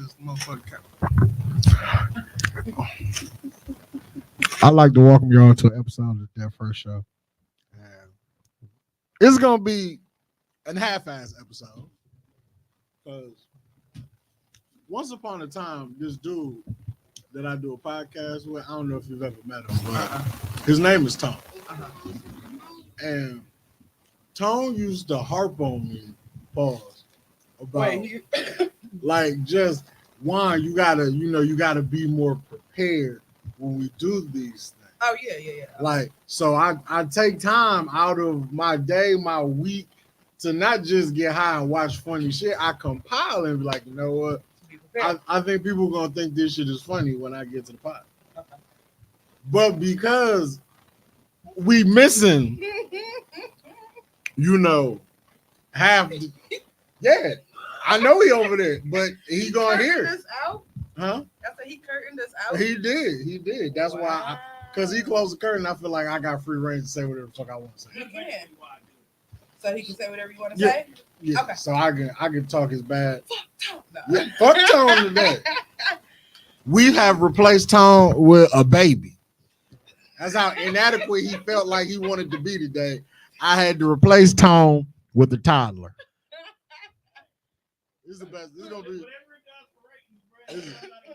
this motherfucker. I'd like to welcome y'all to an episode of That First Show. And it's gonna be a half-ass episode because once upon a time, this dude that I do a podcast with, I don't know if you've ever met him, but his name is Tone. And Tone used to harp on me, pause, about like just Wonne, you gotta be more prepared when we do these things. Oh yeah. Like, so I take time out of my day, my week, to not just get high and watch funny shit. I compile and be like, you know what? I think people are gonna think this shit is funny when I get to the pod. Okay. But because we missing, half. Yeah, I know he over there, but he gonna hear it. Out? Huh? I said he curtained us out. He did. That's why, because he closed the curtain. I feel like I got free reign to say whatever the fuck I want to say. He can. So he can say whatever you want to say. Yeah. Okay. So I can talk his bad. Fuck Tone. No. Yeah, fuck Tone today. We have replaced Tone with a baby. That's how inadequate he felt like he wanted to be today. I had to replace Tone with a toddler. This is the best. This is gonna be.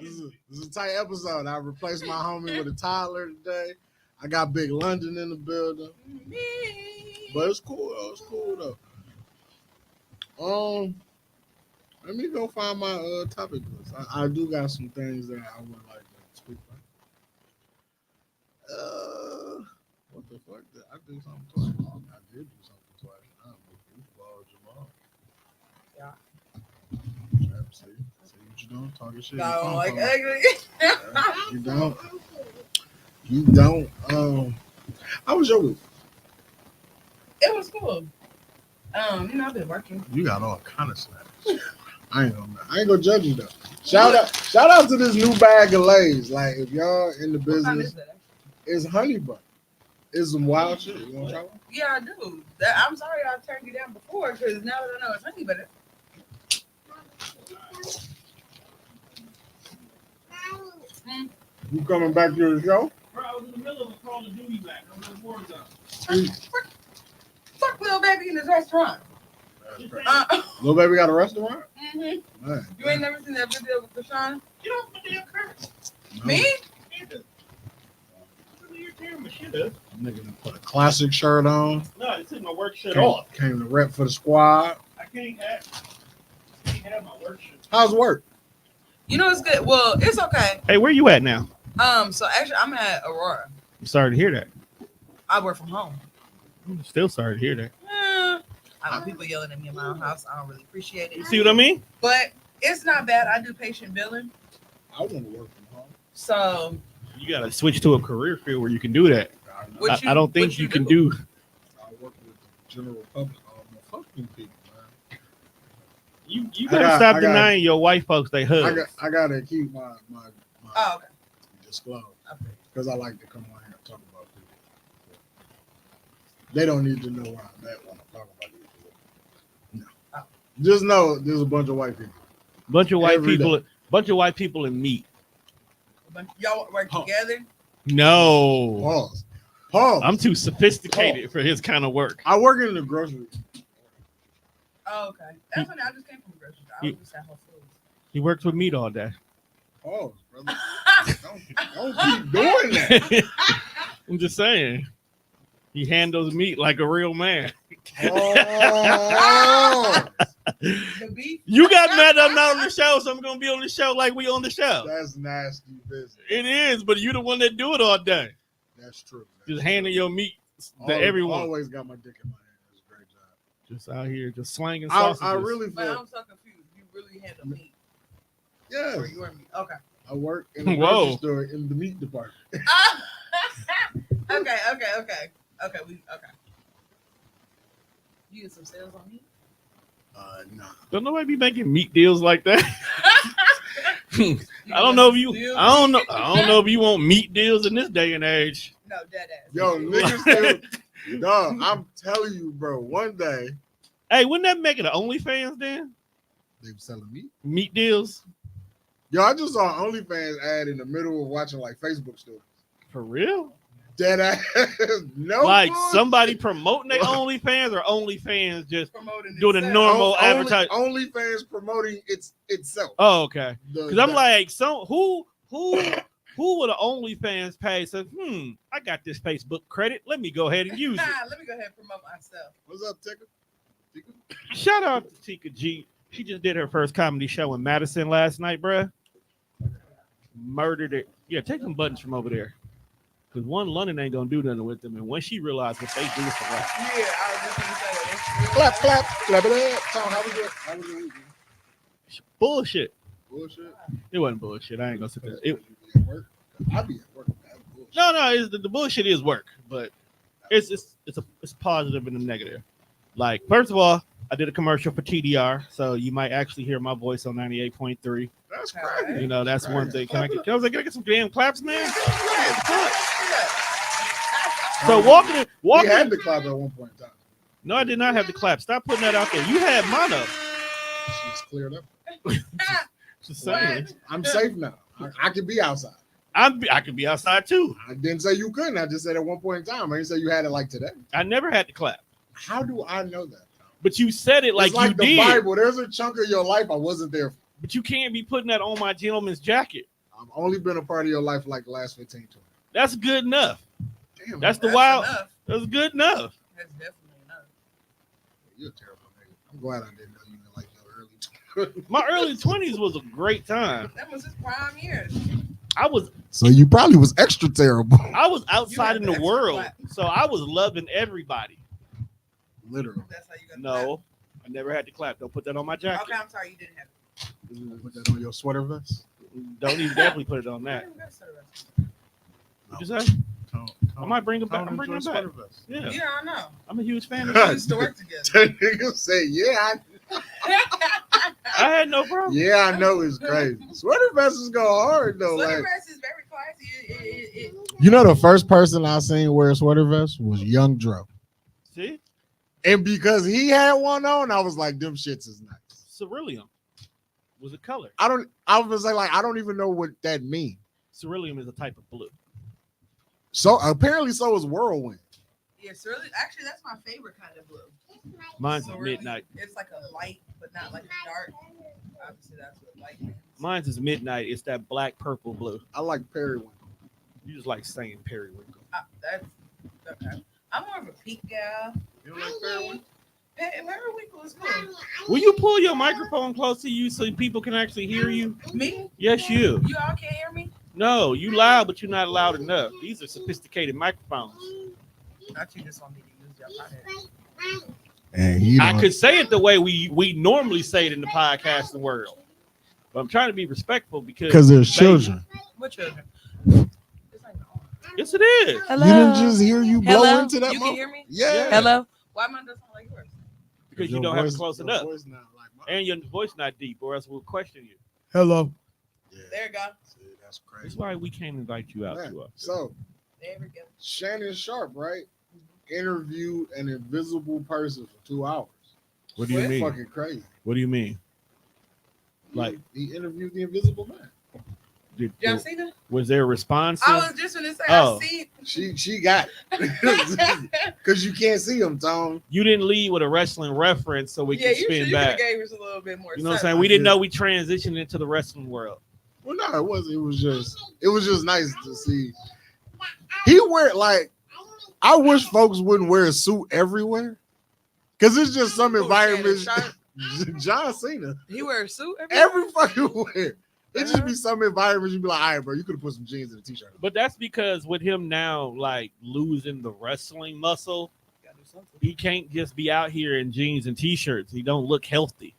This is a tight episode. I replaced my homie with a toddler today. I got Big London in the building. But it's cool though. It's cool though. Let me go find my topic list. I do got some things that I would like to speak about. What the fuck? Did I do something twice? I did do something twice. I don't know. Yeah. See what you doing? Talking shit. No, like ugly. You don't. How was your week? It was cool. I've been working. You got all kind of snaps. I ain't gonna judge you though. Shout out to this new bag of Lays. Like if y'all in the business, it's honey bun. It's some wild shit. You want to try one? Yeah, I do. I'm sorry I turned you down before because now that I know it's honey butter. You coming back to the show? Bro, I was in the middle of a Call of Duty match. I was in the war zone. Fuck little baby in his restaurant. Little baby got a restaurant? Mm-hmm. Man, You ain't never seen that video with Krishan? You don't put damn curse. no. Me? You're tearing my shit up. Nigga done put a classic shirt on. No, I took my work shirt off. Came to rep for the squad. I can't have my work shirt. How's work? You know it's good. Well, it's okay. Hey, where you at now? So actually I'm at Aurora. I'm sorry to hear that. I work from home. I'm still sorry to hear that. I know people yelling at me in my own house. I don't really appreciate it. You see what I mean? But it's not bad. I do patient billing. I want to work from home. So You gotta switch to a career field where you can do that. I don't think you can do. I work with the general public. Fuck them people, man. You gotta stop denying your white folks they hug. I gotta keep my oh, okay. disclose Okay. because I like to come on here and talk about people. They don't need to know where I'm at when I'm talking about these people. No. Oh. Just know there's a bunch of white people. Bunch of white Every people. day. Bunch of white people in meat. Y'all work together? No. Pause. I'm too sophisticated for his kind of work. I work in the grocery. Oh, okay. That's funny. I just came from the grocery store. I was just at Whole Foods. He works with meat all day. Pause, brother. don't keep doing that. I'm just saying. He handles meat like a real man. Oh, The beef? You got mad I'm not on the show, so I'm gonna be on the show like we on the show. that's nasty business. It is, but you the one that do it all day. That's true. Just handing your meat to everyone. Always got my dick in my hand. It's a great job. Just out here, just slanging sausages. I really But feel. I'm so confused. You really handle meat? Yes. Or your meat? Okay. I work in the Whoa. grocery store in the meat department. Okay. You get some sales on meat? Nah. Don't nobody be making meat deals like that. I don't know if you. I don't know if you want meat deals in this day and age. No, dead ass. Yo, niggas still. Dog, I'm telling you, bro. One day Hey, wouldn't that make it an OnlyFans then? they were selling meat. Meat deals. Yo, I just saw an OnlyFans ad in the middle of watching like Facebook stories. For real? Dead ass. No. Like bullshit. somebody promoting their OnlyFans or OnlyFans just Promoting doing a itself. normal advertising? OnlyFans promoting itself. Oh, okay. The- Because I'm the- like, who would an OnlyFans pay? Said, I got this Facebook credit. Let me go ahead and use it. Let me go ahead and promote myself. What's up, Tika? Shout out to Tika G. She just did her first comedy show in Madison last night, bruh. Murdered it. Yeah, take them buttons from over there. Because one, London ain't gonna do nothing with them, and when she realized what they do, it's a wrap. Yeah, I was just gonna say that. Clap, clap, clap it up. Tom, how was your weekend? Bullshit. Bullshit. It wasn't bullshit. I ain't gonna sit there. You be at work? I be at work. That's bullshit. No, the bullshit is work, but it's positive and a negative. Like, first of all, I did a commercial for TDR, so you might actually hear my voice on 98.3. That's crazy. You know, that's one thing. Can I get some damn claps, man? So walking. We had to clap at one point in time. No, I did not have the clap. Stop putting that out there. You had mine up. She's cleared up. Just saying. I'm safe now. I can be outside. I could be outside too. I didn't say you couldn't. I just said at one point in time. I didn't say you had it like today. I never had to clap. How do I know that? But you said it like It's like you the did. Bible. There's a chunk of your life I wasn't there for. But you can't be putting that on my gentleman's jacket. I've only been a part of your life like the last 15, 20. That's good enough. Damn, That's the That's wild. enough. That's good enough. That's definitely enough. you're a terrible nigga. I'm glad I didn't know you in like your early 20s. My early 20s was a great time. That was his prime years. I was So you probably was extra terrible. outside in the extra world, clap. so I was loving everybody. Literally. That's how you got No, I never had to clap. Don't put that on my jacket. Okay, I'm sorry you didn't have it. Put that on your sweater vest. Don't even definitely put it on that. What you say? I might bring them back. I'm bringing them back. Yeah, Yeah, I know. I'm a huge fan of We it. used to work together. That nigga say, yeah, I had no problem. I know it's crazy. Sweater vests go hard though. Sweater Like, vest is very classy. you know, the first person I seen wear a sweater vest was Young Dro, See, and because he had one on, I was like, them shits is nice. ceruleum was a color. I was like, I don't even know what that means. Ceruleum is a type of blue. So apparently, so is Whirlwind. Yeah, cerulean. Actually, that's my favorite kind of blue. Mine's Cerulean, midnight. It's like a light, but not like a dark. Obviously, that's what light means. Mine's is midnight. It's that black purple blue. I like Periwinkle. You just like saying periwinkle. That's okay. I'm more of a pink gal. You like Periwinkle? Periwinkle is cool. Will you pull your microphone close to you so people can actually hear you? Me? Yes, you. You all can't hear me? No, you loud, but you're not loud enough. These are sophisticated microphones. Not you just want me to use your pocket. And he I could say it the way we normally say it in the podcasting world, but I'm trying to be respectful because there's children. What children? This ain't on. Yes, it is. Hello. You didn't just hear you blow Hello? into that. You can hear me? Yeah. Hello. Why mine doesn't sound like yours? Because you Your don't have voice- to close it your up, voice not like mine. and your voice not deep, or else we'll question you. Hello. Yeah. There you go. See, that's crazy. That's why we can't invite you out Man, too often. so There we go. Shannon Sharp, right? Interviewed an invisible person for 2 hours. What do you What? mean? Fucking crazy. What do you mean? Like, he interviewed the invisible man. John Cena? was there a response? I was just gonna say Oh. I see. She got it because you can't see him, Tom. You didn't lead with a wrestling reference, so we Yeah, can you spin should back. have gave us a little bit more. You know what I'm substance. saying? We didn't know we transitioned into the wrestling world. Well, no, it wasn't. It was just nice to see. He wear like. I wish folks wouldn't wear a suit everywhere, because it's just some Who, environments. Shannon John Cena, He wears a suit every fucking wear. It just be some environments you be like, all right, bro, you could have put some jeans and a t-shirt on. But that's because with him now, like losing the wrestling muscle, Gotta do something. he can't just be out here in jeans and t-shirts. He don't look healthy.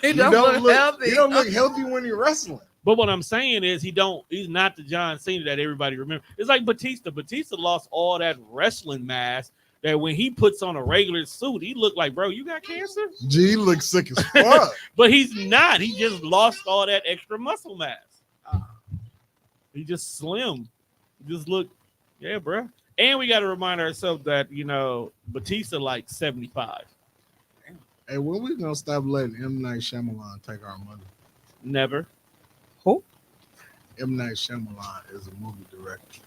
He You don't look healthy. You don't look healthy when you're wrestling. But what I'm saying is he's not the John Cena that everybody remembers. It's like Batista. Batista lost all that wrestling mass that when he puts on a regular suit, he looked like, bro, you got cancer? Gee, he looks sick as fuck. But he's not. He just lost all that extra muscle mass. He just slim. He just look, yeah, bro. And we got to remind ourselves that, Batista like 75. Hey, when we gonna stop letting M. Night Shyamalan take our money? Never. Who? M. Night Shyamalan is a movie director,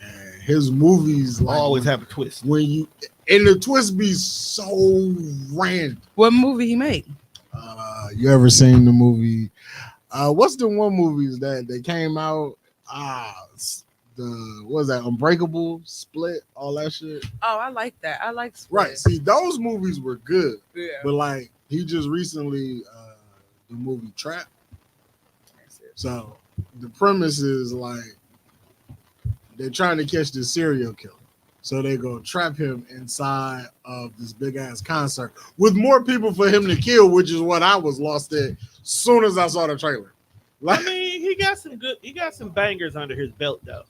and his movies like Always have a twist. when you and the twist be so random. What movie he made? You ever seen the movie? What's the one movies that they came out? What was that? Unbreakable, Split, all that shit. Oh, I like that. I like Right. Split. See, those movies were good, Yeah. but like he just recently the movie Trap. That's it. So the premise is like they're trying to catch this serial killer. So they go trap him inside of this big ass concert with more people for him to kill, which is what I was lost at soon as I saw the trailer. Like, I mean, he got some bangers under his belt though,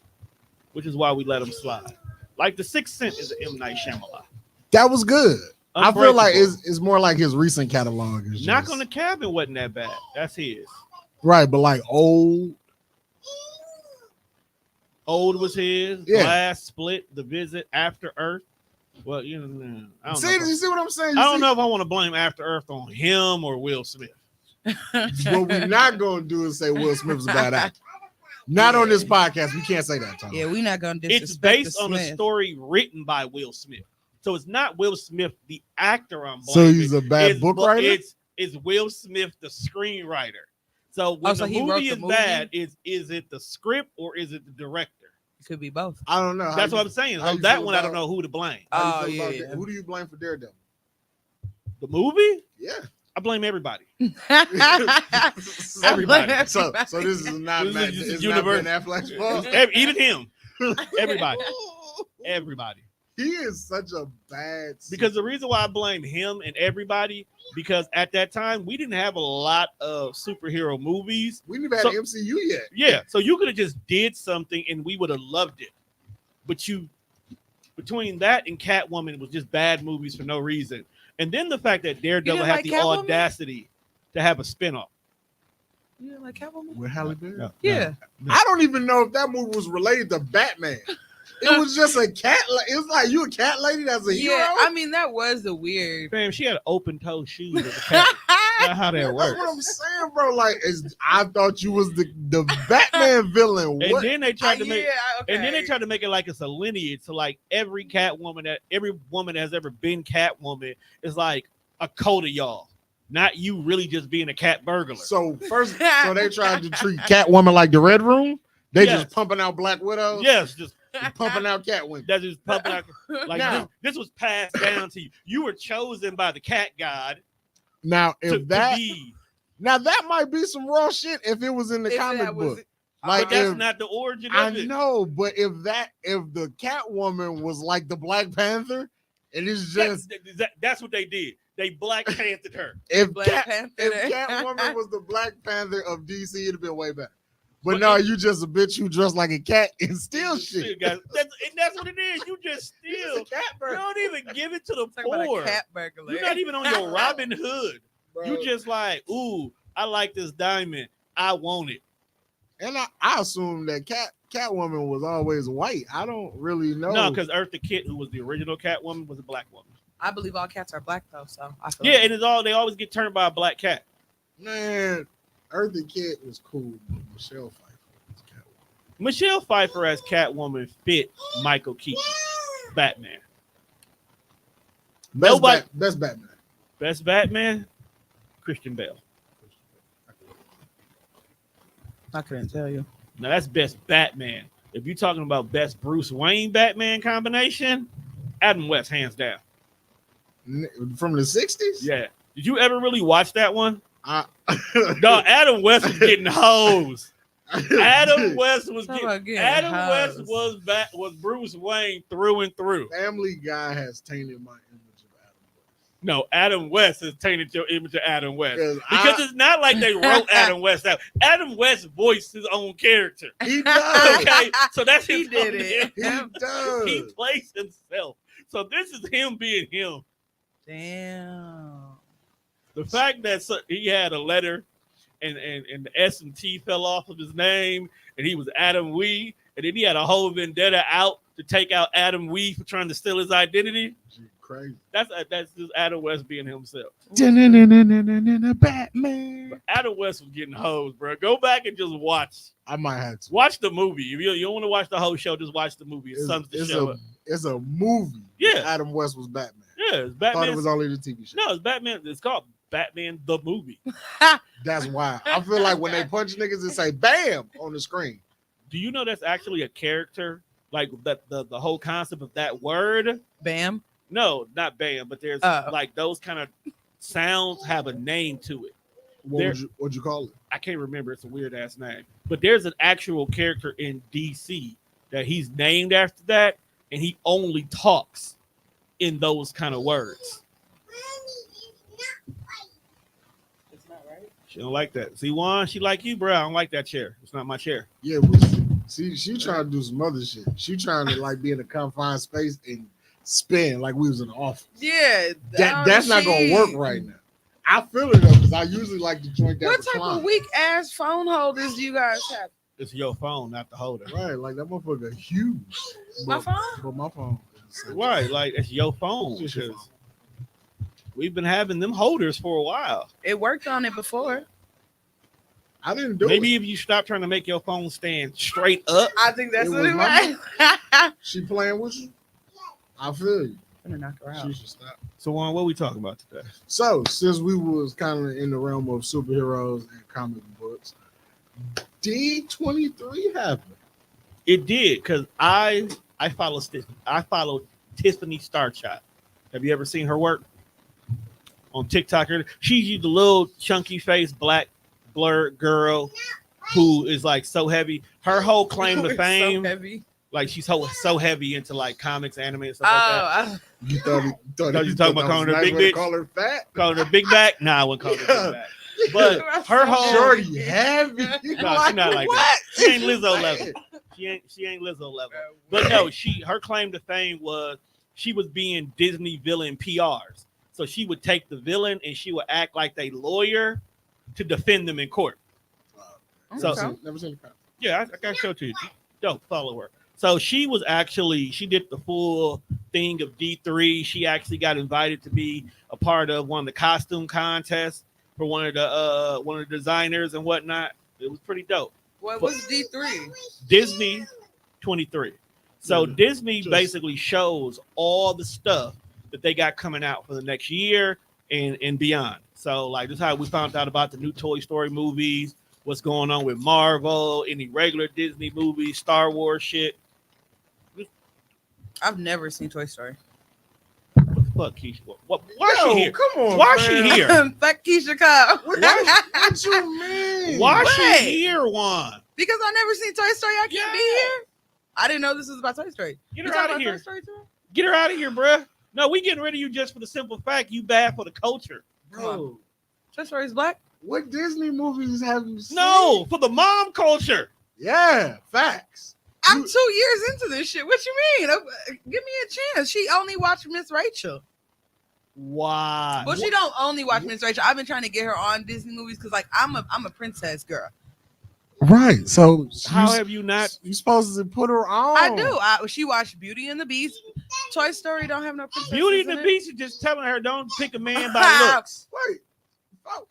which is why we let him slide. Like The Sixth Sense is an M. Night Shyamalan. that was good. I feel like Unbreakable. it's more like his recent catalog. Is Knock just- on the Cabin wasn't that bad. That's his. right, but like old. Old was his. Yeah. Glass, Split, The Visit, After Earth. Well, you know, I don't See, know. you see what I'm saying? I don't know if I want to blame After Earth on him or Will Smith. What we're not gonna do is say Will Smith's a bad actor. Not on this podcast. We can't say that, Tom. Yeah, we're not gonna disrespect It's based the on a Smith. story written by Will Smith. So it's not Will Smith, the actor I'm So blaming. he's a bad It's book bu- writer? It's Will Smith, the screenwriter. So when so the he wrote movie the is movie? bad, is it the script or is it the director? It could be both. I don't know. That's what I'm saying. how So you that feel one, I don't about- know who to blame. How Oh, you feel about yeah. that? Who do you blame for Daredevil? The movie? Yeah. I blame everybody. Everybody. So this is not This is Matt, just it's universe. not Ben Affleck's fault. Even him. Everybody. Everybody. He is such a bad Because the reason why I blame him and everybody, because at that time we didn't have a lot of superhero movies. we didn't even so- have the MCU yet. Yeah, so you could have just did something and we would have loved it. But you, between that and Catwoman, it was just bad movies for no reason. And then the fact that Daredevil didn't had like the Catwoman? audacity to have a spinoff. You didn't like Catwoman? With Halle Berry. No. Yeah. I don't even know if that movie was related to Batman. It was just a cat. It was like you a cat lady that's a hero. Yeah, I mean that was the weird. Fam, she had open toe shoes as a cat. Not how that That's works. what I'm saying, bro. Like, I thought you was the Batman villain. And What? then they tried to make okay. And then they tried to make it like it's a lineage. So like every woman that has ever been Catwoman is like a code of y'all. Not you really just being a cat burglar. So first, so they tried to treat Catwoman like the Red Room. They Yes. just pumping out Black Widows. yes, just Pumping out Catwoman. that's just pumping out like Now- this was passed down to you. You were chosen by the cat god Now, to if that be, now that might be some raw shit if it was in the If comic that was- book. but Like that's if, not the origin I of it. know, but if the Catwoman was like the Black Panther, and it's just That's what they did. They Black Panthered her. if Black Cat, Panther. if Catwoman was the Black Panther of DC, it'd have been way better. But But no, it- you just a bitch who dressed like a cat and steal shit. Guys. That's what it is. You just He's steal. a cat You bird, don't even give it to the Talk about poor. a cat burglar. You're not even on your Robin Hood. bro. You just like, ooh, I like this diamond. I want it. And I assume that Catwoman was always white. I don't really know. No, because Eartha Kitt, who was the original Catwoman, was a black woman. I believe all cats are black though, so I feel Yeah, like and they always get turned by a black cat. man, Eartha Kitt was cool, but Michelle Pfeiffer was Catwoman. Michelle Pfeiffer as Catwoman fit Michael Keaton, Batman. Nobody- Best Batman. Best Batman, Christian Bale. I couldn't tell you. Now that's best Batman. If you're talking about best Bruce Wayne Batman combination, Adam West, hands down. From the 60s? Yeah. Did you ever really watch that one? I, No, Adam West was getting hoes. Adam West was Talk about getting. getting Adam hoes. West was Bruce Wayne through and through. Family Guy has tainted my image of Adam West. No, Adam West has tainted your image of Adam West 'Cause because it's not like they wrote Adam West out. Adam West voiced his own character. He does. Okay, so that's He his did own- it. He does. He plays himself. So this is him being him. Damn. The fact that he had a letter and the S and T fell off of his name and he was Adam Wee, and then he had a whole vendetta out to take out Adam Wee for trying to steal his identity. She crazy. That's just Adam West being himself. Batman. But Adam West was getting hoes, bro. Go back and just I might have to. watch the movie. If you don't want to watch the whole show, just watch the movie. It sums the show up. It's a movie. Yeah. Adam West was Batman. Yeah, it's I Batman. thought it was only the TV show. No, it's Batman. It's called Batman the movie. That's why. I feel like when they punch niggas, it say "bam" on the screen. Do you know that's actually a character? Like that the whole concept of that word? Bam. No, not bam, but there's like those kind of sounds have a name to it. What'd you call it? I can't remember. It's a weird ass name. But there's an actual character in DC that he's named after that, and he only talks in those kind of words. It's not right. She don't like that. See, Juan, she like you, bro. I don't like that chair. It's not my chair. Yeah, see, she trying to do some other shit. She trying to like be in a confined space and spin like we was in the office. Yeah, That's not gonna work right now. I feel it though, because I usually like to joint that. What type of weak ass phone holders do you guys have? It's your phone, not the holder. Right, like that motherfucker huge. My phone? But my phone. Right, like it's your phone. It's just your Because we've been having them holders for a while. It worked on it before. I didn't do Maybe it. if you stop trying to make your phone stand straight up. I think that's It what was it my was. She playing with you? I feel you. I'm gonna knock her out. She should stop. So, Juan, what we talking about today? So, since we was kind of in the realm of superheroes and comic books, D23 happened. It did, because I follow Tiffany Starshot. Have you ever seen her work on TikTok? She's the little chunky face black blurred girl who is like so heavy. Her whole claim to fame, So heavy. like she's so heavy into like comics, anime, and stuff like that. You thought you talking about calling her big bitch? Call her fat? Calling her big back? Nah, I wouldn't call her big back. But her whole Shorty heavy. No, she's not like that. She ain't Lizzo level. She ain't Lizzo level. But no, her claim to fame was she was being Disney villain PRs. So she would take the villain and she would act like they lawyer to defend them in court. So Never seen the comic. yeah, I can show it to you. Don't follow her. So she did the full thing of D3. She actually got invited to be a part of one of the costume contests for one of the designers and whatnot. It was pretty dope. What was D3? Disney 23. So Yeah, Disney just- basically shows all the stuff that they got coming out for the next year and beyond. So like this is how we found out about the new Toy Story movies, what's going on with Marvel, any regular Disney movies, Star Wars shit. I've never seen Toy Story. What the fuck, Keisha? Why is she here? Come on. Why is man. she here? Fuck Keisha Cobb. What you mean? Why is What? she here, Juan? Because I never seen Toy Story. I can't be Yeah. here. I didn't know this was about Toy Story. Get You her talking out of about here. Toy Story too? Get her out of here, bruh. No, we getting rid of you just for the simple fact you bad for the culture. Bro, Toy Story is black. what Disney movies have you seen? No, for the mom culture. Yeah, facts. I'm 2 years into this shit. What you mean? Give me a chance. She only watched Miss Rachel. Why? Well, she don't only watch Miss Rachel. I've been trying to get her on Disney movies because, like, I'm a princess girl. Right. So How have you not? you supposed to put her on? I do. She watched Beauty and the Beast. Toy Story don't have no princesses. Beauty and in the it. Beast is just telling her don't pick a man by looks. Wait.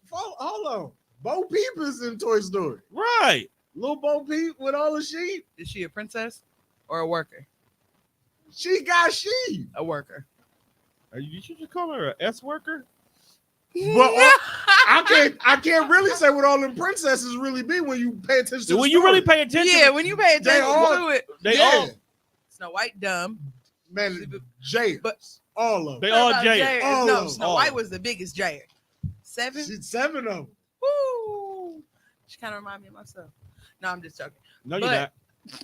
Hold on. Bo Peep is in Toy Story. Right. Little Bo Peep with all the sheep. Is she a princess or a worker? She got sheep. A worker. You should just call her an S worker. But I can't really say what all them princesses really be when you pay attention to the When you story. really pay attention, Yeah, when you pay attention all- to it. they Yeah. all Snow White dumb. Man, Jay, But- all of they them. all About Jay. Jared? All No, of them. Snow All. White was the biggest Jared. 7. She's 7 of them. Woo! She kind of remind me of myself. No, I'm just joking. No, you're But- not.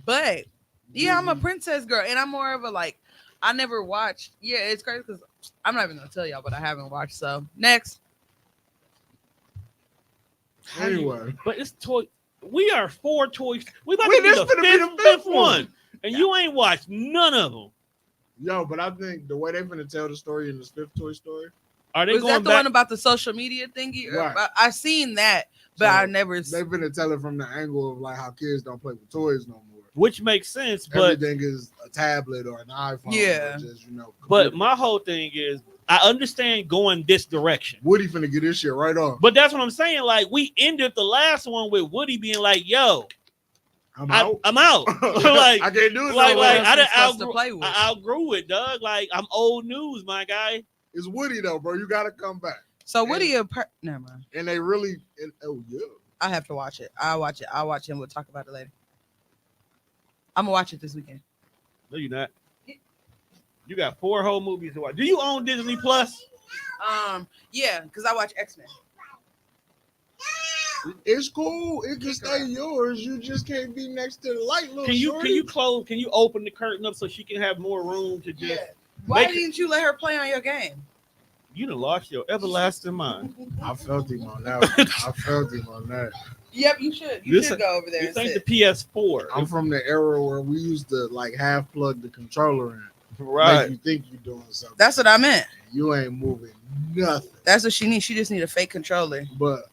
But yeah, I'm a princess girl, and I'm more of a like. I never watched. Yeah, it's crazy because I'm not even gonna tell y'all, but I haven't watched. So next, Anyway, But it's toy. We are 4 toys. We about We to be just the finna be the fifth fifth one, and you ain't watched none of them. yo, but I think the way they're gonna tell the story in this 5th Toy Story, Are they was going that the back? one about the social media thingy? Right. I seen that, but So, I never. they've been to tell it from the angle of like how kids don't play with toys no more. which makes sense. But everything is a tablet or an iPhone. Yeah. Or just, but my whole thing is, I understand going this direction. Woody finna get this shit right off. But that's what I'm saying. Like, we ended the last one with Woody being like, "Yo, I'm out. I'm out." Like, I can't do it. like, no like more. I didn't supposed to play with. I outgrew it, Doug. Like, I'm old news, my guy. It's Woody though, bro. You gotta come back. So Woody, never mind. And they really, oh yeah. I have to watch it. I'll watch it. And we'll talk about it later. I'm gonna watch it this weekend. No, you're not. You got 4 whole movies to watch. Do you own Disney Plus? Yeah, because I watch X-Men. It's cool. It can stay yours. You just can't be next to the light, little shorty. Can you open the curtain up so she can have more room to just Why didn't you let her play on your game? You done lost your everlasting mind. I felt him on that. Yep, you should. You should go over there. This and ain't sit. the PS4. I'm from the era where we used to like half plug the controller in. Right. Make you think you're doing something. That's what I meant. You ain't moving nothing. That's what she needs. She just need a fake controller. But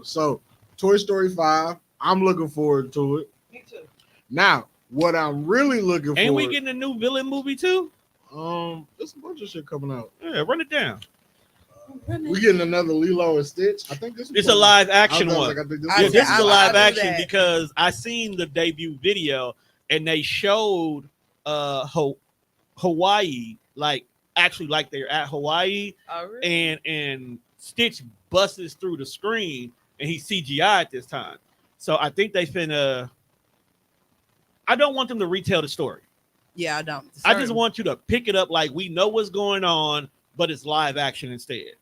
so Toy Story 5, I'm looking forward to it. Me too. Now, what I'm really looking for. Ain't we getting a new villain movie too? There's a bunch of shit coming out. Yeah, run it down. We getting another Lilo and Stitch. I think this. It's a live action one. Like, I think I This is a live do action that. because I seen the debut video and they showed Hawaii, like actually like they're at Hawaii, Oh, really? and Stitch busts through the screen and he's CGI at this time. So I think they finna. I don't want them to retell the story. Yeah, I don't. I just want you to pick it up like we know what's going on, but it's live action instead.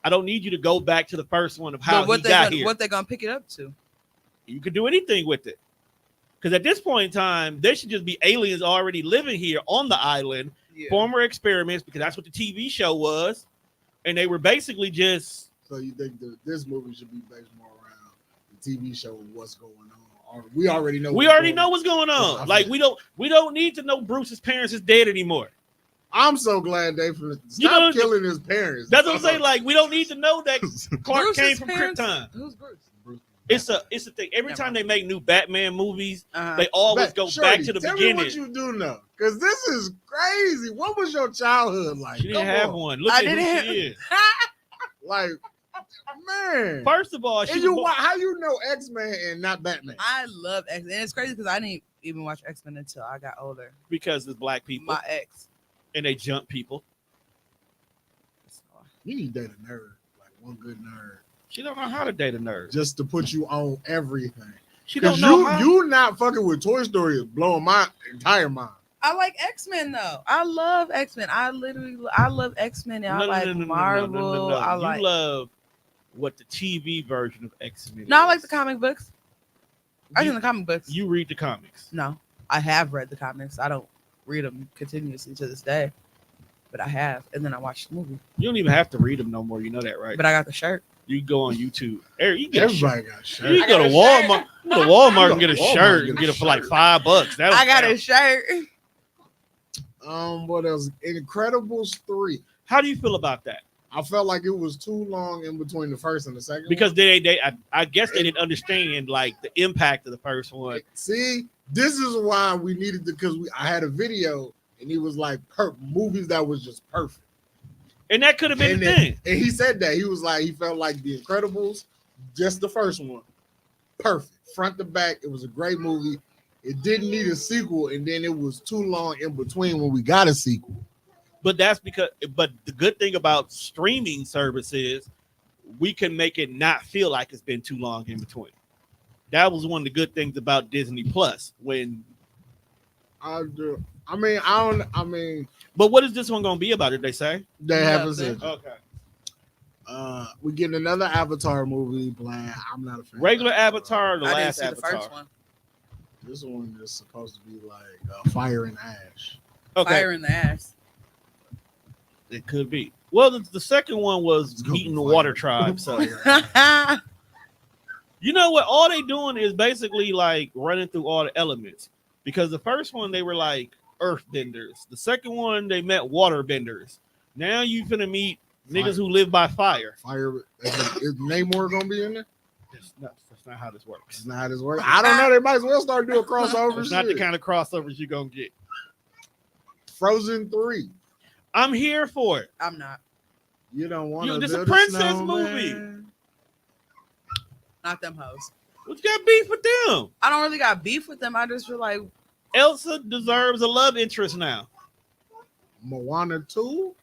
I don't need you to go back to the first one of how he got here. What they gonna pick it up to? You could do anything with it. Because at this point in time, there should just be aliens already living here on the island, former experiments, because that's what the TV show was. And they were basically just. So you think this movie should be based more around the TV show and what's going on? Or we already know. We already know what's going on. Like we don't need to know Bruce's parents is dead anymore. I'm so glad they stop killing his parents. That's what I'm saying. Like we don't need to know that Clark Bruce's came from parents? Krypton. Who's Bruce? It's a thing. Every time they make new Batman movies, Uh-huh. they always go back to the tell beginning. Me what you do know? Because this is crazy. What was your childhood like? She didn't have one. Look at who she is. Like, man. First of all, how you know X-Men and not Batman? I love X-Men. And it's crazy because I didn't even watch X-Men until I got older. Because it's black people. My ex. And they jump people. You need to date a nerd, like one good nerd. She don't know how to date a nerd. Just to put you on everything. She don't know how. You not fucking with Toy Story is blowing my entire mind. I like X-Men though. I love X-Men. I love X-Men. And I like Marvel. You love what the TV version of X-Men is. No, I like the comic books. I think the comic books. You read the comics. No, I have read the comics. I don't read them continuously to this day, but I have. And then I watched the movie. You don't even have to read them no more. You know that, right? But I got the shirt. You can go on YouTube. Everybody got shirts. You go to Walmart. You go to Walmart and get a shirt and get it for like $5. I got a shirt. What else? Incredibles 3. How do you feel about that? I felt like it was too long in between the first and the second. Because I guess they didn't understand like the impact of the first one. See, this is why we needed to, because I had a video and he was like movies that was just perfect. And that could have been the thing. And he said that he was like, he felt like The Incredibles, just the first one, perfect, front to back. It was a great movie. It didn't need a sequel, and then it was too long in between when we got a sequel. But the good thing about streaming services, we can make it not feel like it's been too long in between. That was one of the good things about Disney Plus. But what is this one gonna be about? Did they say? They haven't said. Okay. We getting another Avatar movie planned. I'm not a fan. Regular Avatar, or the I didn't last see Avatar. the first one. This one is supposed to be like Fire and Ash. Okay. Fire in the ass. It could be. Well, the second one was Meeting the Water Tribe. So you know what? All they doing is basically like running through all the elements. Because the first one they were like earth benders. The second one they met water benders. Now you finna meet niggas who live by fire. Fire. Is Namor gonna be in there? No, That's not how this works. It's not how this works. I don't know. They might as well start doing crossover It's shit. not the kind of crossovers you're gonna get. Frozen 3. I'm here for it. I'm not. You don't want to. This a princess movie. Not them hoes. What you got beef with them? I don't really got beef with them. I just feel like Elsa deserves a love interest now. Moana 2.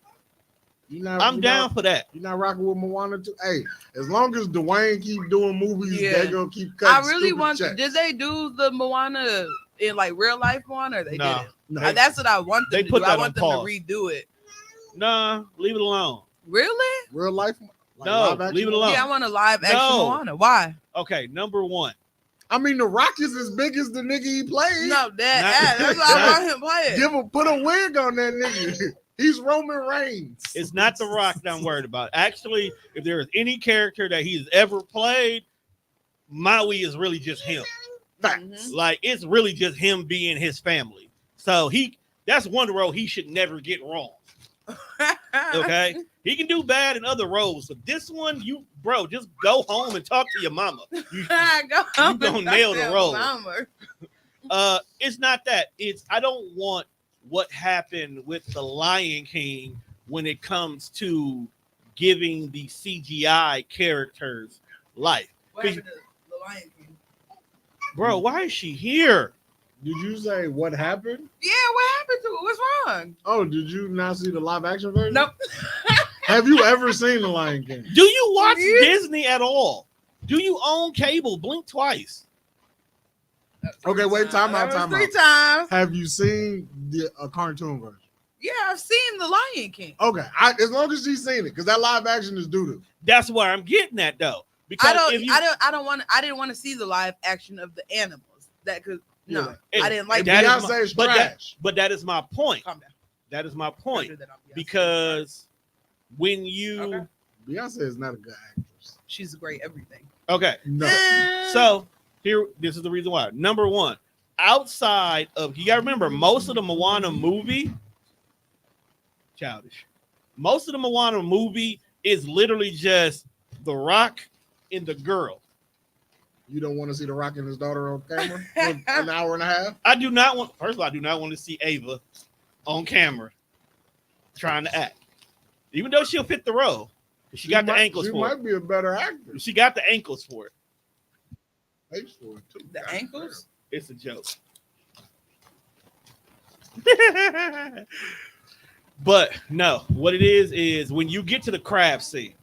I'm down for that. You're not rocking with Moana 2. Hey, as long as Dwayne keep doing movies, they're gonna keep cutting. I really want. checks. Did they do the Moana in like real life Moana? Or they No. didn't. No. That's what I want them They to put do. that I on want them pause. to redo it. Nah, leave it alone. Really? Real life. No, live action? leave it alone. Yeah, I want a live action No. Moana. Why? Okay, number one. I mean, The Rock is as big as the nigga he played. No, that's why I want him playing. Put a wig on that nigga. He's Roman Reigns. It's not The Rock that I'm worried about. Actually, if there is any character that he's ever played, Maui is really just him. Mhm. Like, it's really just him being his family. So that's one role he should never get wrong. Okay? He can do bad in other roles, but this one, just go home and talk to your mama. You gonna nail the role. It's not that. I don't want what happened with the Lion King when it comes to giving the CGI characters life. What happened to the Lion King? Bro, why is she here? Did you say what happened? Yeah, what happened to it? What's wrong? Oh, did you not see the live action version? Nope. Have you ever seen The Lion King? Do you watch Yeah. Disney at all? Do you own cable? Blink twice. Okay, wait, time out. Three times. Have you seen a cartoon version? Yeah, I've seen the Lion King. Okay, as long as she's seen it, because that live action is doo-doo. That's where I'm getting at, though. Because I didn't want to see the live action of the animals. That could no, Yeah. I didn't like That that. is Beyonce is but trash. But that is my point. Calm down. That is my Don't point. do that on Beyonce. Because when you Okay. Beyonce is not a good actress. She's great everything. okay, No. so this is the reason why. Number one, outside of you gotta remember, most of the Moana movie, childish. Most of the Moana movie is literally just The Rock and the girl. You don't want to see The Rock and his daughter on camera for an hour and a half? I do not want. First of all, I do not want to see Ava on camera trying to act, even though she'll fit the role. She got the ankles She for might it. be a better actor. She got the ankles for it. Thanks for it, too. The ankles? It's a joke. But no, what it is when you get to the crab scene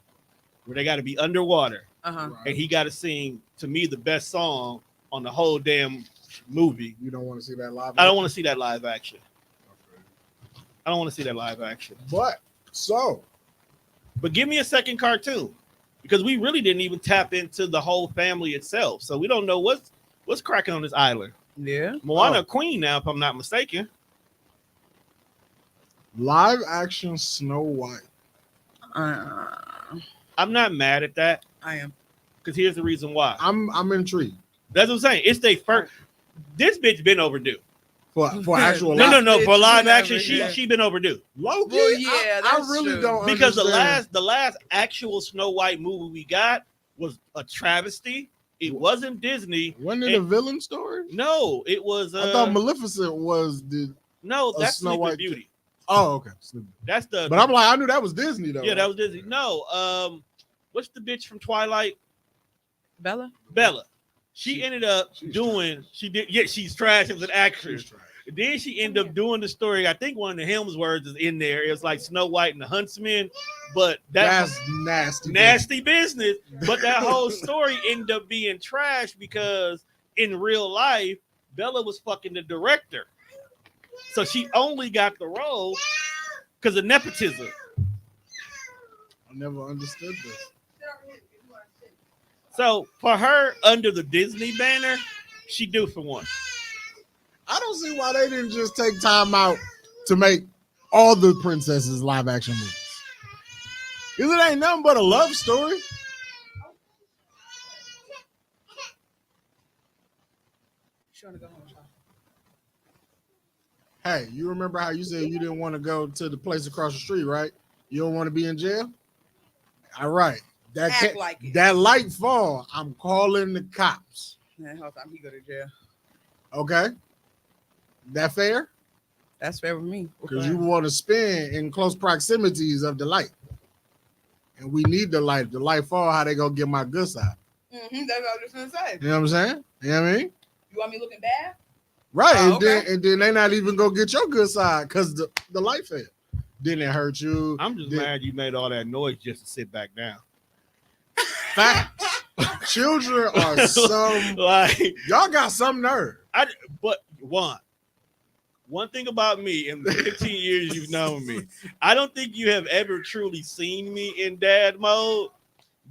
where they got to be underwater Uh-huh. Right. and he got to sing, to me, the best song on the whole damn movie. You don't want to see that live I don't action? want to see that live action. I don't want to see that live action. But, But give me a second cartoon, because we really didn't even tap into the whole family itself. So we don't know what's cracking on this island. Yeah. Moana Queen now, if I'm not mistaken. live action Snow White. I'm not mad at that, I am. because here's the reason why. I'm intrigued That's what I'm saying. It's their first. This bitch been overdue. for actual No, live. no, no. For Bitch, live you action, never- she been overdue. Low-key, Well, yeah, I that's really true. don't Because understand. the last actual Snow White movie we got was a travesty. It wasn't Disney. Wasn't it a villain story? No, it was. I thought Maleficent was the. no, that's Snow Sleeping White- Beauty. Oh, okay. That's the. But I'm like, I knew that was Disney though. yeah, that was Disney. No, what's the bitch from Twilight? Bella? Bella. She ended up she's doing. She did. Yeah, she's trash as an actress. She's trash. Then she ended up doing the story. I think one of the Helmsworths is in there. It was like Snow White and the Huntsman, but That's nasty. nasty business. But that whole story ended up being trash because in real life, Bella was fucking the director, so she only got the role because of nepotism. I never understood this. So for her, under the Disney banner, she due for one. I don't see why they didn't just take time out to make all the princesses live action movies. Because it ain't nothing but a love story. She wanna go home, child. Hey, you remember how you said you didn't want to go to the place across the street, right? You don't want to be in jail? All right. act like it. That light fall, I'm calling the cops. Man, whole time he go to jail. Okay, that fair? That's fair with me. Because you want to spin in close proximities of the light, and we need the light. The light fall, how they gonna get my good side? That's what I was just gonna say. You know what I'm saying? You know what I mean? You want me looking bad? Right, Oh, and then they not even gonna get your good side because the light failed. Didn't it hurt you? I'm just mad you made all that noise just to sit back down. Facts. Children are some Like y'all got some nerve. But one thing about me in the 15 years you've known me, I don't think you have ever truly seen me in dad mode.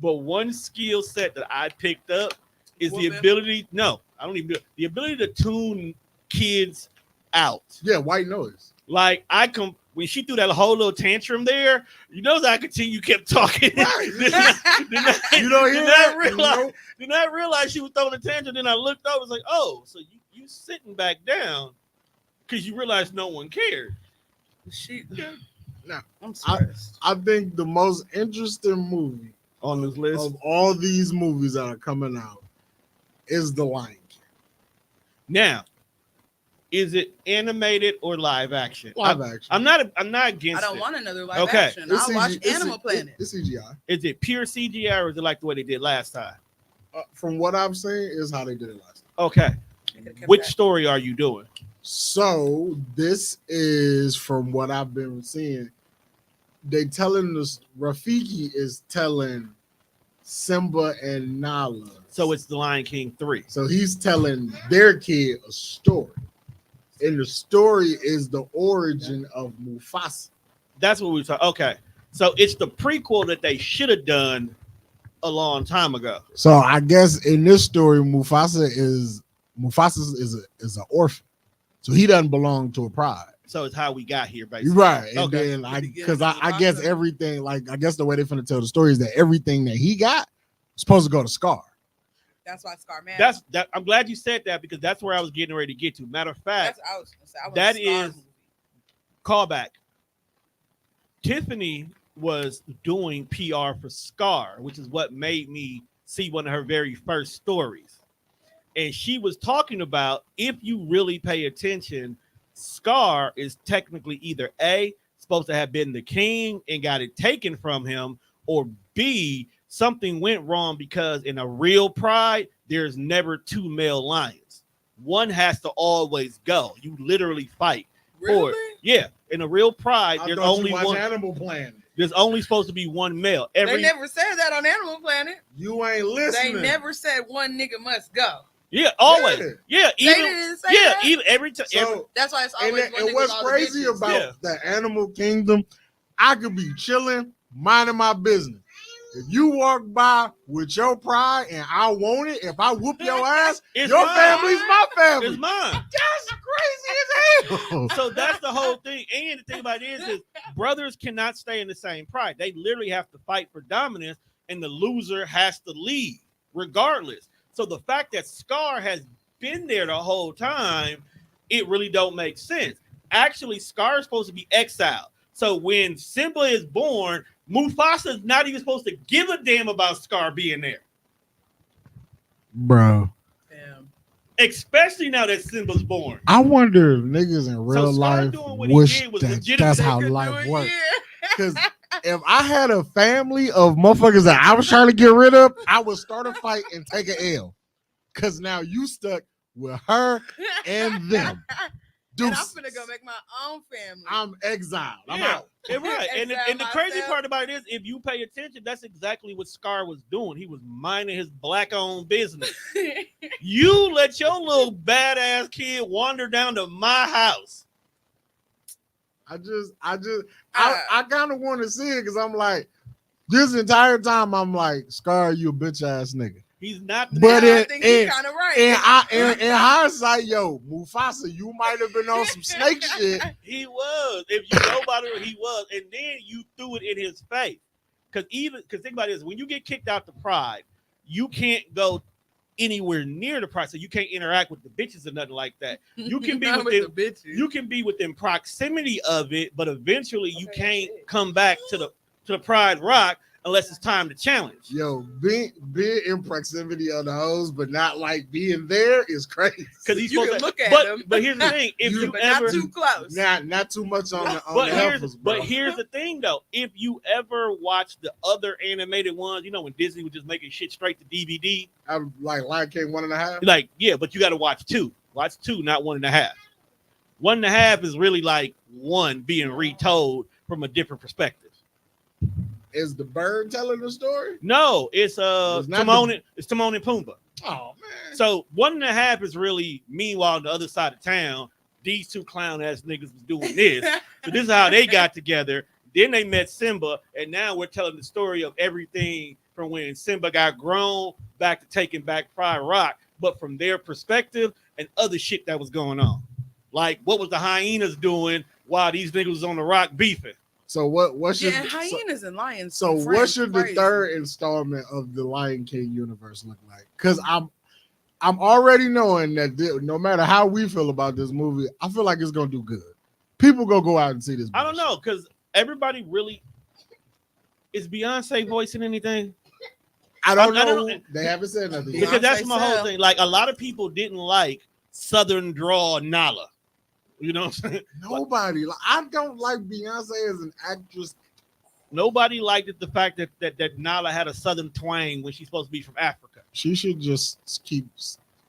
But one skill set that I picked up is the ability. No, I don't even. The ability to tune kids out. Yeah, white noise. Like when she threw that whole little tantrum there, you notice I continue kept talking. Right. You don't hear that? Did not realize she was throwing a tantrum. Then I looked over, was like, oh, so you sitting back down because you realized no one cared. Now, I'm sorry. I think the most interesting movie On this list of all these movies that are coming out is The Lion King. Now, is it animated or live action? Live action. I'm not against I don't it. want another live Okay. action. I'll watch Animal Planet. It's CGI. Is it pure CGI or is it like the way they did last time? From what I've seen, is how they did it last time. Okay. Which story are you doing? So this is from what I've been seeing. They telling us Rafiki is telling Simba and Nala. So it's The Lion King 3. So he's telling their kid a story. And the story is the origin of Mufasa. That's what we were talking. Okay. So it's the prequel that they should have done a long time ago. So I guess in this story, Mufasa is an orphan. So he doesn't belong to a pride. So it's how we got here, basically. Right. And Okay. then I guess everything, like I guess the way they're finna tell the story is that everything that he got is supposed to go to Scar. That's why Scar matters. I'm glad you said that because that's where I was getting ready to get to. Matter of fact, that is callback. Tiffany was doing PR for Scar, which is what made me see one of her very first stories. And she was talking about, if you really pay attention, Scar is technically either A, supposed to have been the king and got it taken from him, or B, something went wrong because in a real pride, there's never two male lions. One has to always go. You literally fight. Really? Yeah. In a real pride, there's only one. Animal Planet. There's only supposed to be one male. They never said that on Animal Planet. You ain't listening. They never said one nigga must go. Yeah, always. Yeah, They didn't say that? even every time. So, That's why it's always one and nigga what's with all the crazy bitches. about the animal kingdom, I could be chilling, minding my business. If you walk by with your pride and I want it, if I whoop your ass, It's your mine. family's my family. It's mine. That's crazy as hell. So that's the whole thing. And the thing about it is brothers cannot stay in the same pride. They literally have to fight for dominance, and the loser has to leave regardless. So the fact that Scar has been there the whole time, it really don't make sense. Actually, Scar is supposed to be exiled. So when Simba is born, Mufasa is not even supposed to give a damn about Scar being there. Bro. Damn. Especially now that Simba's born. I wonder if niggas in real Scar life doing what he wish did was that legitimate. that's They how Could life do it, works. yeah. Because if I had a family of motherfuckers that I was trying to get rid of, I would start a fight and take an L. Because now you stuck with her and them. And I'm Deuces. finna go make my own family. I'm exiled. I'm Yeah. out. Right. And the crazy myself. part about it is, if you pay attention, that's exactly what Scar was doing. He was minding his black-owned business. You let your little badass kid wander down to my house. I kind of want to see it because I'm like, this entire time I'm like, Scar, you a bitch ass nigga. He's not. But I think he's kind of right. in hindsight, yo, Mufasa, you might have been on some snake shit. He was. If you know about it, he was. And then you threw it in his face. Because think about this, when you get kicked out the pride, you can't go anywhere near the pride, so you can't interact with the bitches or nothing like that. You can be Not within with the bitches. you can be within proximity of it, but eventually you can't come back to the Pride Rock unless it's time to challenge. Yo, being in proximity of the hoes, but not like being there is crazy. Because he's You supposed can to look at but, him. But here's the thing: if you but ever not too close. Not too much on the but heifers, bro. here's the thing though: if you ever watch the other animated ones, you know when Disney was just making shit straight to DVD, I'm like Lion King 1.5. like yeah, but you got to watch two. Watch two, not 1.5. 1.5 is really like one being retold from a different perspective. Is the bird telling the story? No, it's It's not Timon. It's Timon and Pumbaa. Oh man. So 1.5 is really meanwhile on the other side of town. These two clown ass niggas was doing this. So this is how they got together. Then they met Simba, and now we're telling the story of everything from when Simba got grown back to taking back Pride Rock, but from their perspective and other shit that was going on. Like what was the hyenas doing while these niggas was on the rock beefing? So what should hyenas and lions. so friends, what should the crazy. third installment of the Lion King universe look like? Because I'm already knowing that no matter how we feel about this movie, I feel like it's gonna do good. People gonna go out and see this. I don't know, because everybody really is Beyonce voicing anything? I don't know. know. They haven't said nothing. Beyonce Because that's my whole said- thing. Like a lot of people didn't like Southern drawl Nala. You know what I'm saying? Nobody. I don't like Beyonce as an actress. Nobody liked it, the fact that Nala had a Southern twang when she's supposed to be from Africa. She should just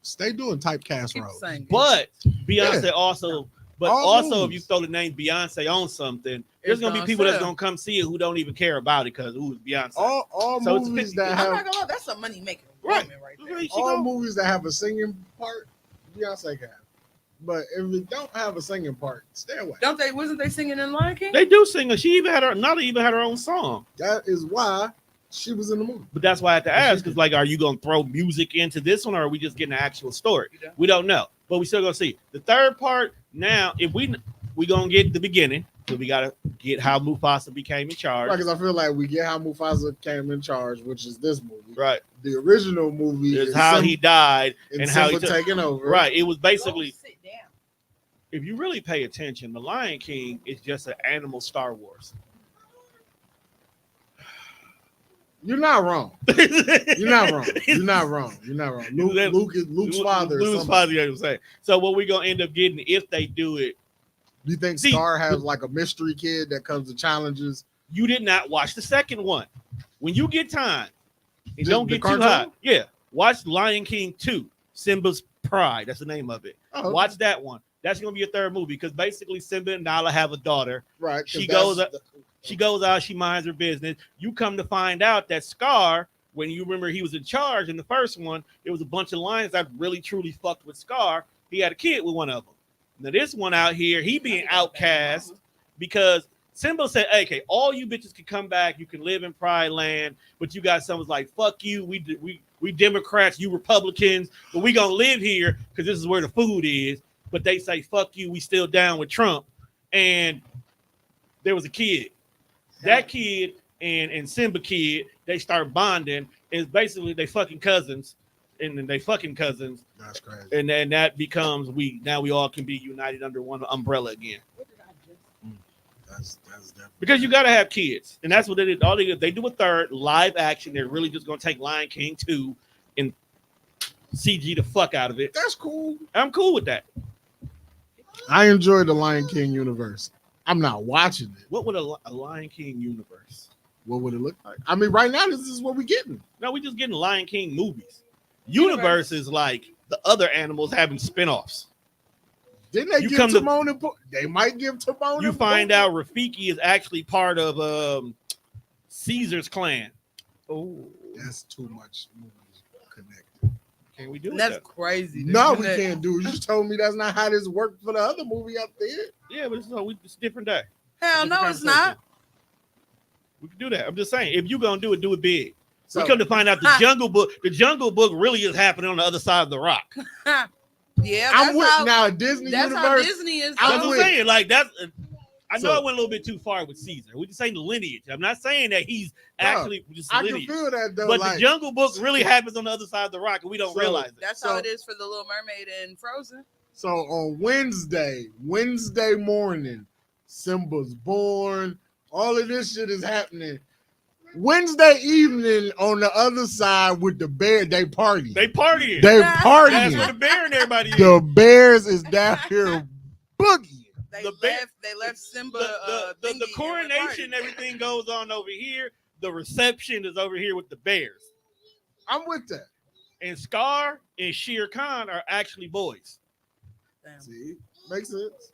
stay doing typecast Keep roles. singing. But Beyonce Yeah. also, but All also if movies. you throw the name Beyonce on something, there's It's gonna be gonna people that's sell. gonna come see it who don't even care about it because who's Beyonce. All So it's movies 50. that I'm have not gonna lie, that's a money making Right. woman right there. Really, she all go- movies that have a singing part, Beyonce can have. But if it don't have a singing part, stay away. Don't they? Wasn't they singing in Lion King? They do sing. She even had her. Nala even had her own song. That is why she was in the movie. But that's why I had to ask, because like, are you gonna throw music into this one, or are we just getting an actual story? Yeah. We don't know, but we still gonna see the third part. Now, if we gonna get the beginning, so we gotta get how Mufasa became in charge. Because I feel like we get how Mufasa came in charge, which is this movie. Right, The original movie is how he died and how he Simba took. taking over. Right, it was basically. Go sit down. If you really pay attention, the Lion King is just an animal Star Wars. You're not wrong. You're not wrong. You're not wrong. You're not wrong. Luke's father. Luke's father, you know what I'm saying. So what we're gonna end up getting if they do it. Do you think See, Scar has like a mystery kid that comes to challenges? You did not watch the second one. When you get time, and The- don't the get too cartoon? hot. Yeah, watch Lion King 2, Simba's Pride. That's the name of it. Oh, Watch that one. That's gonna be your third movie because basically Simba and Nala have a daughter. right. 'cause She that's goes the- She goes out, she minds her business. You come to find out that Scar, when you remember he was in charge in the first one, it was a bunch of lions that really truly fucked with Scar. He had a kid with one of them. Now this one out here, he being outcast because Simba said, hey, okay, all you bitches can come back. You can live in Pride Land, but you got someone's like, fuck you. We Democrats, you Republicans, but we gonna live here because this is where the food is. But they say, fuck you, we still down with Trump. And there was a kid. That kid and Simba kid, they start bonding. It's basically they fucking cousins, and then they fucking cousins, That's crazy. and then that becomes we all can be united under one umbrella again. That's definitely. Because you gotta have kids, and that's what they did. All they do a third live action. They're really just gonna take Lion King 2 and CG the fuck out of it. That's cool. I'm cool with that. I enjoy the Lion King universe. I'm not watching it. What would a Lion King universe? What would it look like? I mean, right now this is what we're getting. No, we just getting Lion King movies. Universe is like the other animals having spinoffs. Didn't they You give come to- Timon and Pumbaa? They might give Timon. You and find Pumbaa. out Rafiki is actually part of Caesar's clan. Oh, that's too much movies connected. Can we do it? That's that? crazy. No, we can't do it. You just told me that's not how this worked for the other movie up there. Yeah, but it's a different day. Hell Different no, it's conversation. not. We can do that. I'm just saying, if you're gonna do it big. So We come to find out the Jungle Book. The Jungle Book really is happening on the other side of the rock. Yeah, I'm that's with how, now Disney that's how universe. Disney is. I'm That's though. what with- I'm saying. Like that's. I know So- I went a little bit too far with Caesar. We just saying the lineage. I'm not saying that he's actually just I can lineage. feel that though. But like, the Jungle Book really happens on the other side of the rock, and we don't So- realize it. That's So- how it is for the Little Mermaid and Frozen. so on Wednesday morning, Simba's born. All of this shit is happening. Wednesday evening on the other side with the bear, they party. They partying. They That's partying. where the bear and everybody is. The Bears is down here boogieing. They left Simba. The thingy coronation, and everything goes on over here. The reception is over here with the Bears. I'm with that. And Scar and Shere Khan are actually boys. Damn. See, makes sense.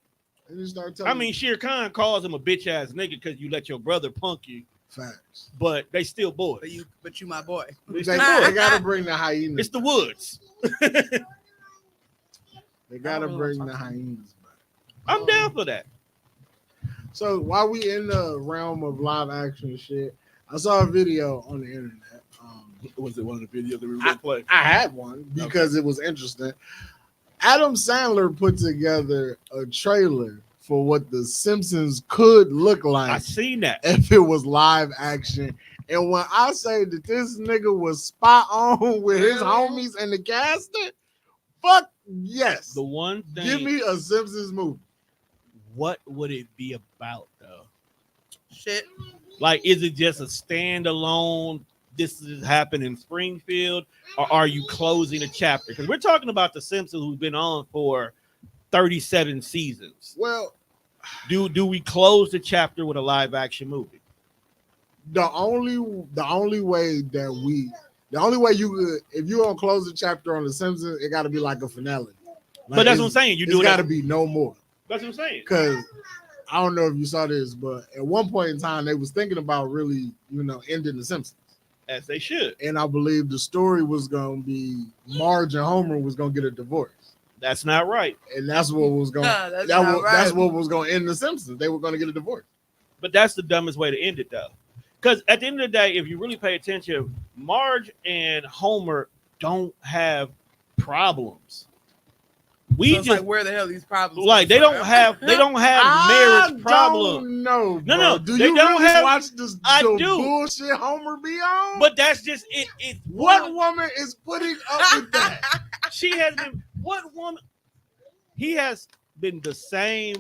And you start I telling mean, Shere Khan calls him a bitch ass nigga because you let your brother punk you, facts. but they still boys. But you my boy. They still boys. gotta bring the hyenas. It's the Woods. They gotta bring the hyenas back. I'm down for that. So while we in the realm of live action shit, I saw a video on the internet. Was it one of the videos that we were going to play? I had one because it was interesting. Adam Sandler put together a trailer for what The Simpsons could look like. I seen that. If it was live action. And when I say that this nigga was spot on with his homies and the casting, fuck yes. The one thing. Give me a Simpsons movie. What would it be about, though? Shit. Like, is it just a standalone? This is happening in Springfield, or are you closing a chapter? Because we're talking about The Simpsons, who's been on for 37 seasons. Well, do we close the chapter with a live action movie? the only way you could, if you don't close the chapter on The Simpsons, it got to be like a finale. But that's what I'm saying. You do it. Got to be no more. That's what I'm saying. Because I don't know if you saw this, but at one point in time, they was thinking about really, ending The Simpsons. As they should. And I believe the story was going to be Marge and Homer was going to get a divorce. That's not right. And that's what was going. That's what was going to end The Simpsons. They were going to get a divorce. But that's the dumbest way to end it, though. Because at the end of the day, if you really pay attention, Marge and Homer don't have problems. We So just like, where the hell these problems? like they don't have marriage problems. No, No. Do they you don't really have. watch this? I the do. bullshit Homer be on. But that's just it. What woman is putting up with that? She has been. What woman? He has been the same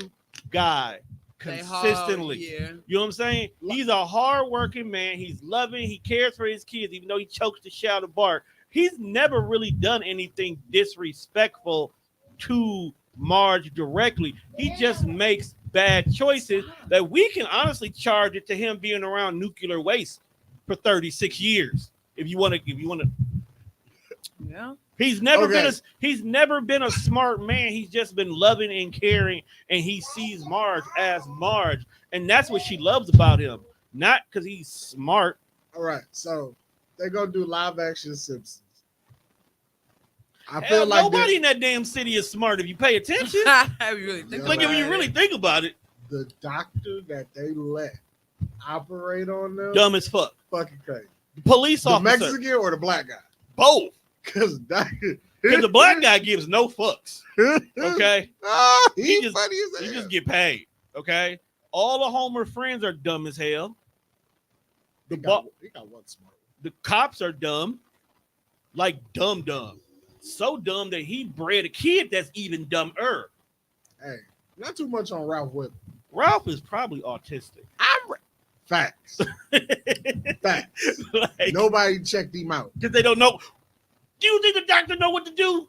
guy consistently. Yeah. You know what I'm saying? He's a hardworking man. He's loving. He cares for his kids, even though he chokes the shit out of Bart. He's never really done anything disrespectful to Marge directly. He just makes bad choices that we can honestly charge it to him being around nuclear waste for 36 years. If you want to. Yeah. He's never been a smart man. He's just been loving and caring, and he sees Marge as Marge, and that's what she loves about him. Not because he's smart. All right, so they're gonna do live action Simpsons. I Hell, feel like nobody in that damn city is smart if you pay attention. If you really think Like if you really think about it, the doctor that they let operate on them, dumb as fuck. fucking crazy. The police The officer, Mexican or the black guy? both. Because Because the black guy gives no fucks. Okay, he just- funny as he hell. just get paid. Okay, all the Homer friends are dumb as hell. He got one smart. The cops are dumb, like dumb, so dumb that he bred a kid that's even dumber. Hey, not too much on Ralph Whip. Ralph is probably autistic. Facts. Facts. Like, Nobody checked him out. because they don't know. Do you think the doctor know what to do?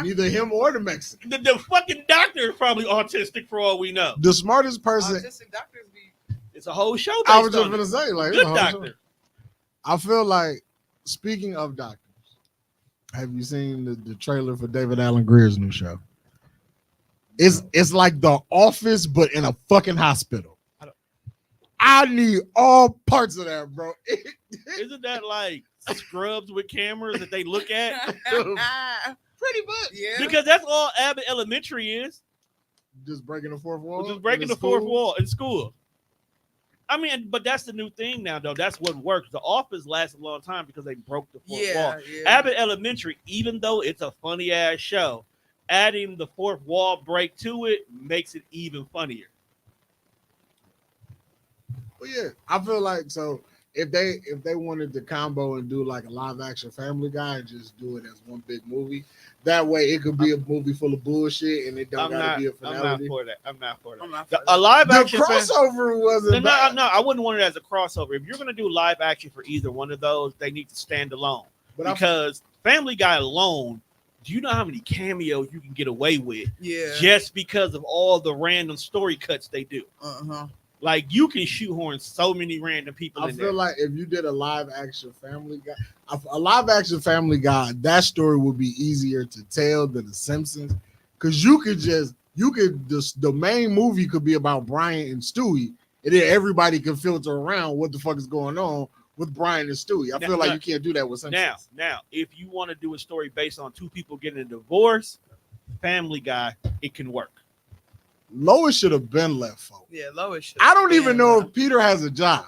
Neither him or the Mexican. The fucking doctor is probably autistic for all we know. The smartest person. Autistic doctors be. It's a whole show. I was based just on gonna it. say, like, Good you know, doctor. I feel like, speaking of doctors, have you seen the trailer for David Allen Greer's new show? It's like The Office, but in a fucking hospital. I need all parts of that, bro. Isn't that like Scrubs with cameras that they look at? Pretty much. Yeah. Because that's all Abbott Elementary is. Just breaking the fourth wall. Just breaking the fourth wall in school. I mean, but that's the new thing now, though. That's what works. The Office lasted a long time because they broke the fourth wall. Yeah. Abbott Elementary, even though it's a funny ass show, adding the fourth wall break to it makes it even funnier. Well, yeah, I feel like so. if they wanted to combo and do like a live action Family Guy and just do it as one big movie, that way it could be a movie full of bullshit and it don't gotta be a I'm finality. not for that. I'm not for that. I'm not for A live The action crossover wasn't bad. No, I wouldn't want it as a crossover. If you're gonna do live action for either one of those, they need to stand alone. But Because Family Guy alone, do you know how many cameos you can get away with Yeah. just because of all the random story cuts they do? Uh-huh. Like you can shoehorn so many random people I in feel there. like if you did a live action Family Guy, that story would be easier to tell than The Simpsons, because the main movie could be about Brian and Stewie, and then everybody can filter around what the fuck is going on with Brian and Stewie. I feel like you can't do that with Simpsons. Now, if you want to do a story based on two people getting a divorce, Family Guy, it can work. Lois should have been left, folks. Yeah, Lois should. I don't even know if Peter has a job.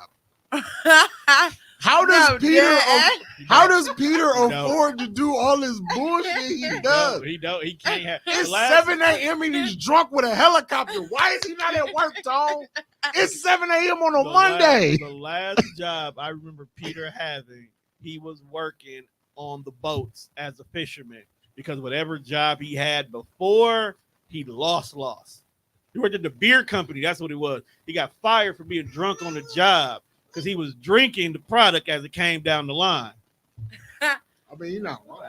How does Peter afford to do all this bullshit he does? He can't have. It's 7 a.m. and he's drunk with a helicopter. Why is he not at work, Tone? It's 7 a.m. on a Monday. The last job I remember Peter having, he was working on the boats as a fisherman because whatever job he had before, he lost. He worked at the beer company. That's what it was. He got fired for being drunk on the job because he was drinking the product as it came down the line. I mean, you're not wrong.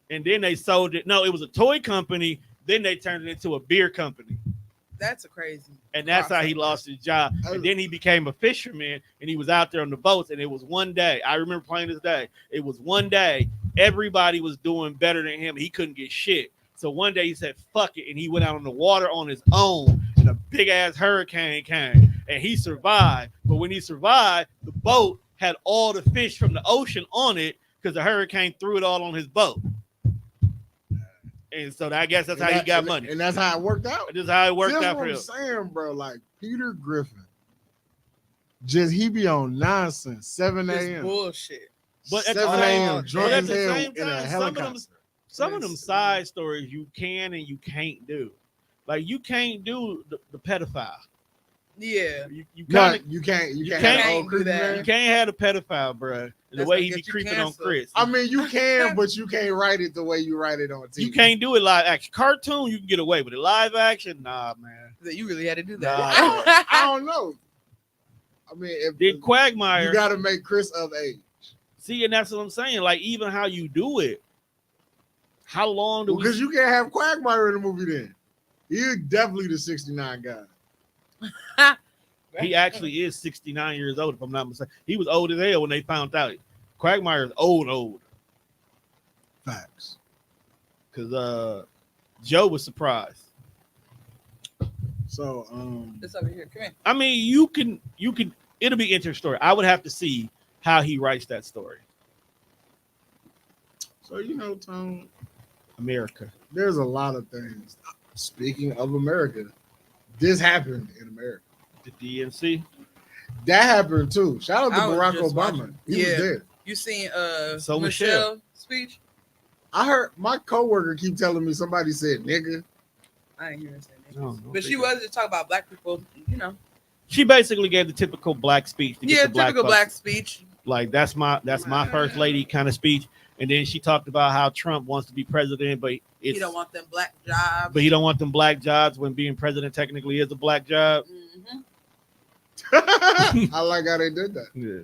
And then they sold it. No, it was a toy company. Then they turned it into a beer company. That's a crazy. And that's how he lost his job. And then he became a fisherman and he was out there on the boats. And it was one day. I remember playing this day. It was one day. Everybody was doing better than him. He couldn't get shit. So one day he said, fuck it. And he went out on the water on his own. And a big ass hurricane came. And he survived. But when he survived, the boat had all the fish from the ocean on it because the hurricane threw it all on his boat. And so I guess that's how he got money. And that's how it worked out. That's how it worked out for him. That's what I'm saying, bro. Like Peter Griffin, he be on nonsense. 7 a.m. bullshit. But at 7 a.m. drunk at as the hell same in a time, helicopter. some of them side stories you can and you can't do. Like you can't do the pedophile. Yeah. You can't have do that. You can't have a pedophile, bro. The way he be creeping on Chris. I mean, you can, but you can't write it the way you write it on TV. You can't do it live action. Cartoon, you can get away with it. Live action, nah, man. You really had to do that. Nah, I don't know. I mean, Did Quagmire? You got to make Chris of age. See, and that's what I'm saying. Like, even how you do it. How long do we? Because you can't have Quagmire in the movie then. He's definitely the 69 guy. He actually is 69 years old, if I'm not mistaken. He was old as hell when they found out. Quagmire's old. Facts. Because Joe was surprised. So it's over here. Come here. I mean, you can it'll be an interesting story. I would have to see how he writes that story. So Tone, America. There's a lot of things. Speaking of America, this happened in America. The DNC. That happened too. Shout out to Barack Obama. Watching. He was there. You seen So Michelle speech? I heard my coworker keep telling me somebody said nigga. I didn't hear her say nigga. No, but she was just talking about black people, She basically gave the typical black speech. Typical black speech. Like that's my first lady kind of speech. And then she talked about how Trump wants to be president, but he don't want them black jobs. But he don't want them black jobs when being president technically is a black job. Mm-hmm. I like how they did that. Yeah.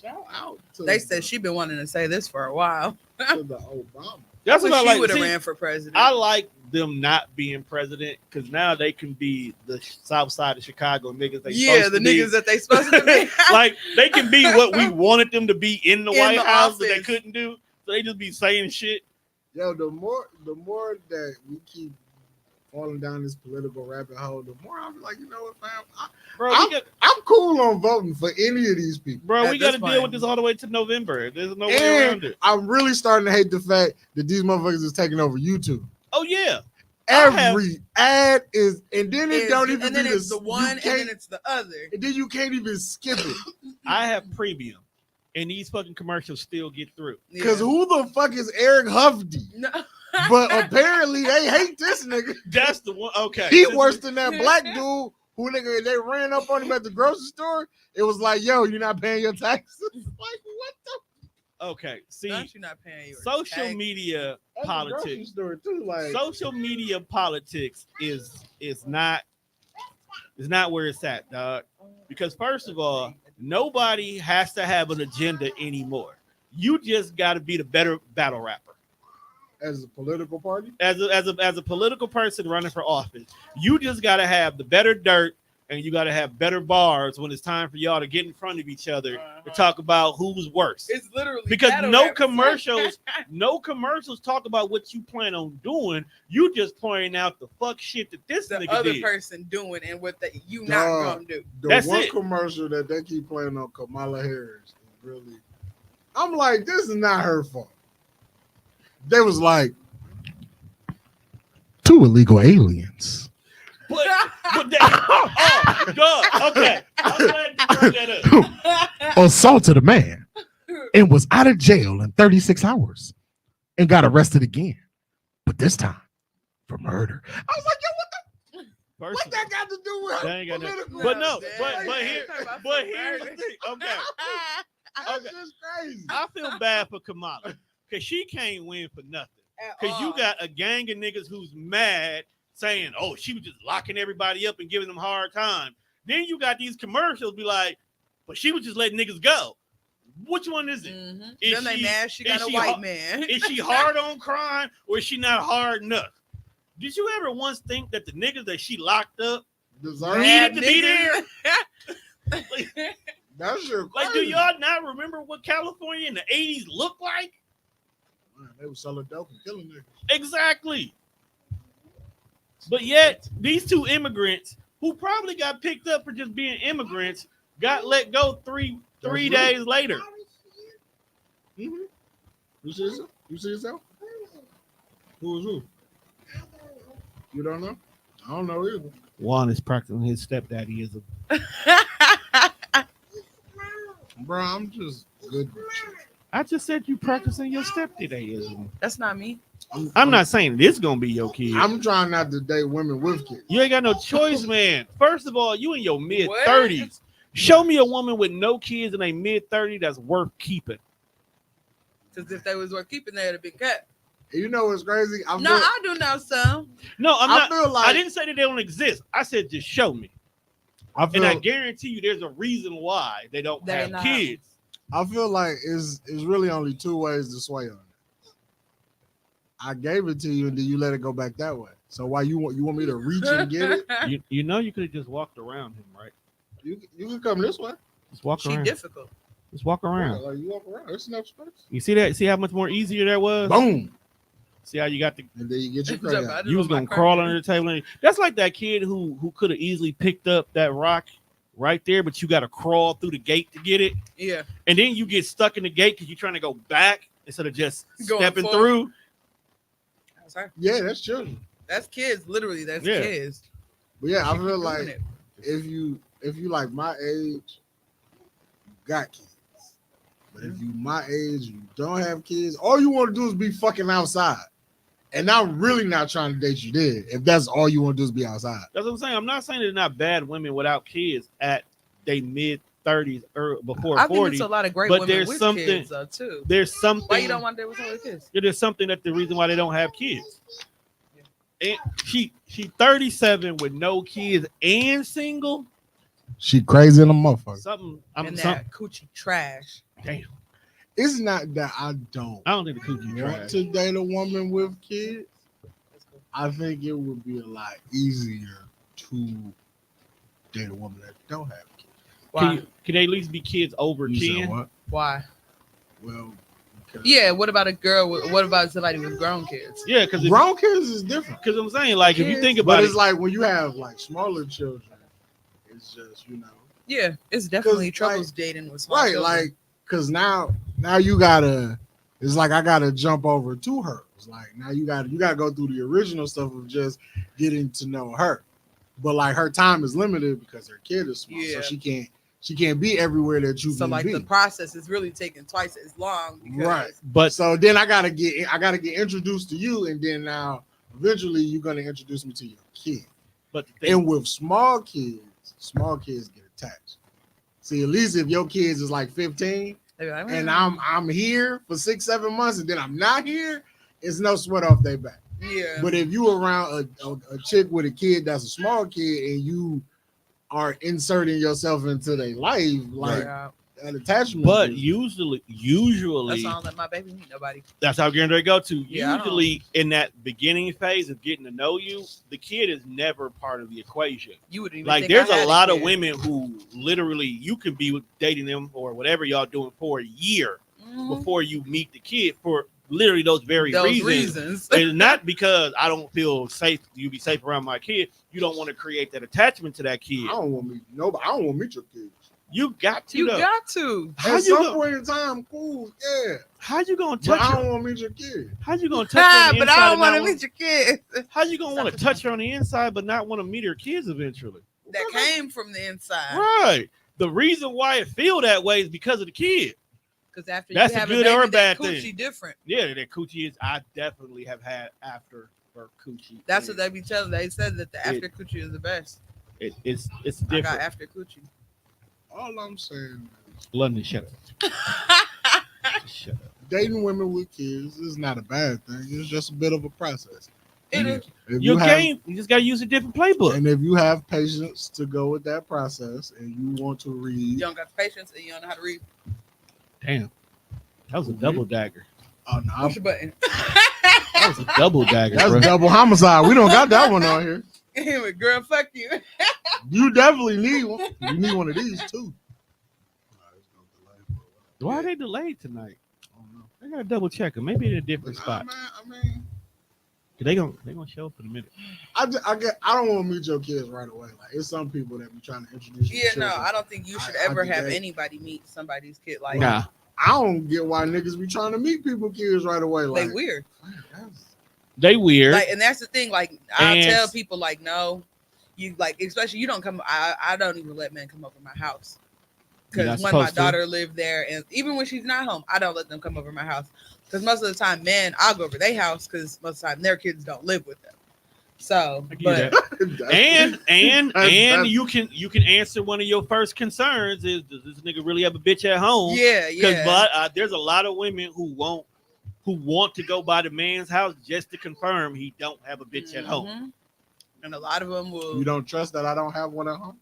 Shout out. They said she been wanting to say this for a while. To the Obama. That's what I like. She would have ran for president. I like them not being president because now they can be the South Side of Chicago niggas. Niggas that they supposed to be. Like they can be what we wanted them to be in the White House office. that they couldn't do. So they just be saying shit. Yo, the more that we keep falling down this political rabbit hole, the more I'm like, you know what, fam? I'm cool on voting for any of these people. Bro, we got to deal with this all the way to November. There's no way around it. I'm really starting to hate the fact that these motherfuckers is taking over YouTube. Oh yeah. Every ad is, and then it don't even. And then be it's the one, and then it's the other. And then you can't even skip it. I have premium, and these fucking commercials still get through. Because who the fuck is Eric Huffdy? No. But apparently they hate this nigga. That's the one. Okay, He worse than that black dude who nigga they ran up on him at the grocery store. It was like, yo, you're not paying your taxes. Like, what the? Okay, see, Not you not paying your social tax. media At the grocery politics. store too. Like, Social media politics is not where it's at, dog. Because first of all, nobody has to have an agenda anymore. You just got to be the better battle rapper. as a political party, As a political person running for office, you just got to have the better dirt, and you got to have better bars when it's time for y'all to get in front of each other to talk about who's worse. It's literally Because battle no rap. commercials talk about what you plan on doing. You just pointing out the fuck shit that this the nigga other did. person doing and what you not Dog. gonna do. the That's one it. commercial that they keep playing on Kamala Harris is really. I'm like, this is not her fault. They was like, two illegal aliens But that, God, okay. I'm glad you brought that up. assaulted a man and was out of jail in 36 hours and got arrested again, but this time for murder. I was like, yo, what that got to do with That ain't got political? nothing- But no, man. but here's the thing. Okay, That's okay. just crazy. I feel bad for Kamala because she can't win for nothing. At Because you all. got a gang of niggas who's mad saying, oh, she was just locking everybody up and giving them hard time. Then you got these commercials be like, but she was just letting niggas go. Which one is it? Mhm. Is Then they she- mad she is got a she white hard- man. Is she hard on crime or is she not hard enough? Did you ever once think that the niggas that she locked up Deserve needed Bad to be there? niggas. That's your Like, do y'all not remember what California in the 80s looked like? Man, they were selling dope and killing niggas. Exactly. But yet, these two immigrants who probably got picked up for just being immigrants got let go three That's days later. Mm-hmm. You see yourself? You see yourself? Who was who? You don't know? I don't know either. Juan is practicing his stepdaddyism. Bro, I'm just good with you. I just said you practicing your stepdaddyism. That's not me. I'm not saying this gonna be your kid. I'm trying not to date women with kids. You ain't got no choice, man. First of all, you in your mid-30s. Show me a woman with no kids in a mid-30s that's worth keeping. Because if they was worth keeping, they would have been cut. You know what's crazy? No, I do know some. No, I'm I not. feel like I didn't say that they don't exist. I said just show me. I feel, And I guarantee you there's a reason why they don't They're have not. kids. I feel like it's really only two ways to sway on it. I gave it to you and then you let it go back that way. So why you want me to reach and get it? You know you could have just walked around him, right? You can come this way. Just walk She around. difficult. Just walk around. Like you walk around. There's enough space. You see that? See how much more easier that was? Boom. See how you got the And then you get your I credit. didn't you was know my gonna crawl credit. under the table. And, that's like that kid who could have easily picked up that rock right there, but you got to crawl through the gate to get it, Yeah. and then you get stuck in the gate because you're trying to go back instead of just Going stepping forward. through. That's her. Yeah, that's children. That's kids. Literally, that's Yeah. kids. But yeah, I She feel doing like it. if you like my age, you got kids. But if you my age, you don't have kids, all you want to do is be fucking outside. And I'm really not trying to date you there. If that's all you want to do is be outside. That's what I'm saying. I'm not saying they're not bad women without kids at they mid-30s or before I think 40. it's a lot of great but women there's with something- kids though too. There's something. Why you don't want to date with someone with kids? There's something that the reason why they don't have kids. And she 37 with no kids and single. She crazy in a motherfucker. Something. And that coochie trash. Damn. It's not that I don't I don't think the coochie want trash. to date a woman with kids. That's cool. I think it would be a lot easier to date a woman that don't have kids. Why? Can they at least be kids over You said 10? what? Why? Well, because Yeah. What about a girl? What about somebody with grown kids? Yeah, because grown kids is different. I'm saying, like, if you think But about it's it, like when you have like smaller children, it's just Yeah, it's definitely 'Cause, troubles like- dating with small right, children. like because now you gotta. It's like I gotta jump over two hurdles. Like now you gotta go through the original stuff of just getting to know her, but like her time is limited because her kid is small, Yeah. so she can't be everywhere that you so can like be. the process is really taking twice as long. Because Right. but So then I gotta get introduced to you, and then now eventually you're gonna introduce me to your kid. but the thing, And with small kids, small kids get attached. See, at least if your kids is like 15 They be like, and I'm here for 6-7 months and then I'm not here, it's no sweat off their back. yeah. But if you around a chick with a kid that's a small kid and you are inserting yourself into their life, like Yeah. an attachment. But is- usually That's why I don't let my baby meet nobody. that's how getting ready to go to. Yeah, I don't- Usually in that beginning phase of getting to know you, the kid is never part of the equation. You wouldn't even Like think there's I a had lot of kid. women who literally you can be dating them or whatever y'all doing for a year Mhm. before you meet the kid for literally those very Those reasons. reasons. And not because I don't feel safe, you be safe around my kid. You don't want to create that attachment to that I kid. don't want to meet nobody. I don't want to meet your kids. You got to You though. got to. How At you some gonna, point in time, cool, yeah. how you gonna But touch I her? don't want to meet your kid. How you gonna touch her on the But inside? I don't and want not to meet your kid. How you gonna want to Stop touch her on the inside but not want to meet her kids eventually? That came from the inside. Right. The reason why it feel that way is because of the kid. Because after That's you a have good a baby, or a that bad thing. coochie different. Yeah, that coochie is. I definitely have had after birth coochie. That's what they be telling. They said that the after coochie is the best. It's I got different. after coochie. All I'm saying is London, shut up. Shut up. dating women with kids is not a bad thing. It's just a bit of a process. It is. If Your you have, game, you just gotta use a different playbook. and if you have patience to go with that process and you want to You read, don't got the patience and you don't know how to read. Damn, that was a double dagger. oh no, Push a button. That was a double dagger, that's bro. double homicide. We don't got that one on here. Anyway, girl, fuck you. You definitely need one. You need one of these too. Why are they delayed tonight? I gotta double check them. Maybe in a different spot. I mean, They gonna show up in a minute. I don't want to meet your kids right away. Like it's some people that be trying to introduce you. Yeah, to no, children. I don't think you should I ever do have that. anybody meet somebody's kid like Nah, I don't get why niggas be trying to meet people kids right away. they Like weird. that's- they weird. Like, and that's the thing. Like, I And- tell people, like, no, you like, especially you don't come. I don't even let men come over my house You're not because when my supposed to. daughter lived there, and even when she's not home, I don't let them come over my house because most of the time, men, I'll go over their house because most of the time their kids don't live with them. So, I get but that. that's- and that's- you can answer one of your first concerns is, does this nigga really have a bitch at home? yeah, Because yeah, there's a lot of women who want to go by the man's house just to confirm he don't have a bitch at home. Mhm. And a lot of them will. You don't trust that I don't have one at home?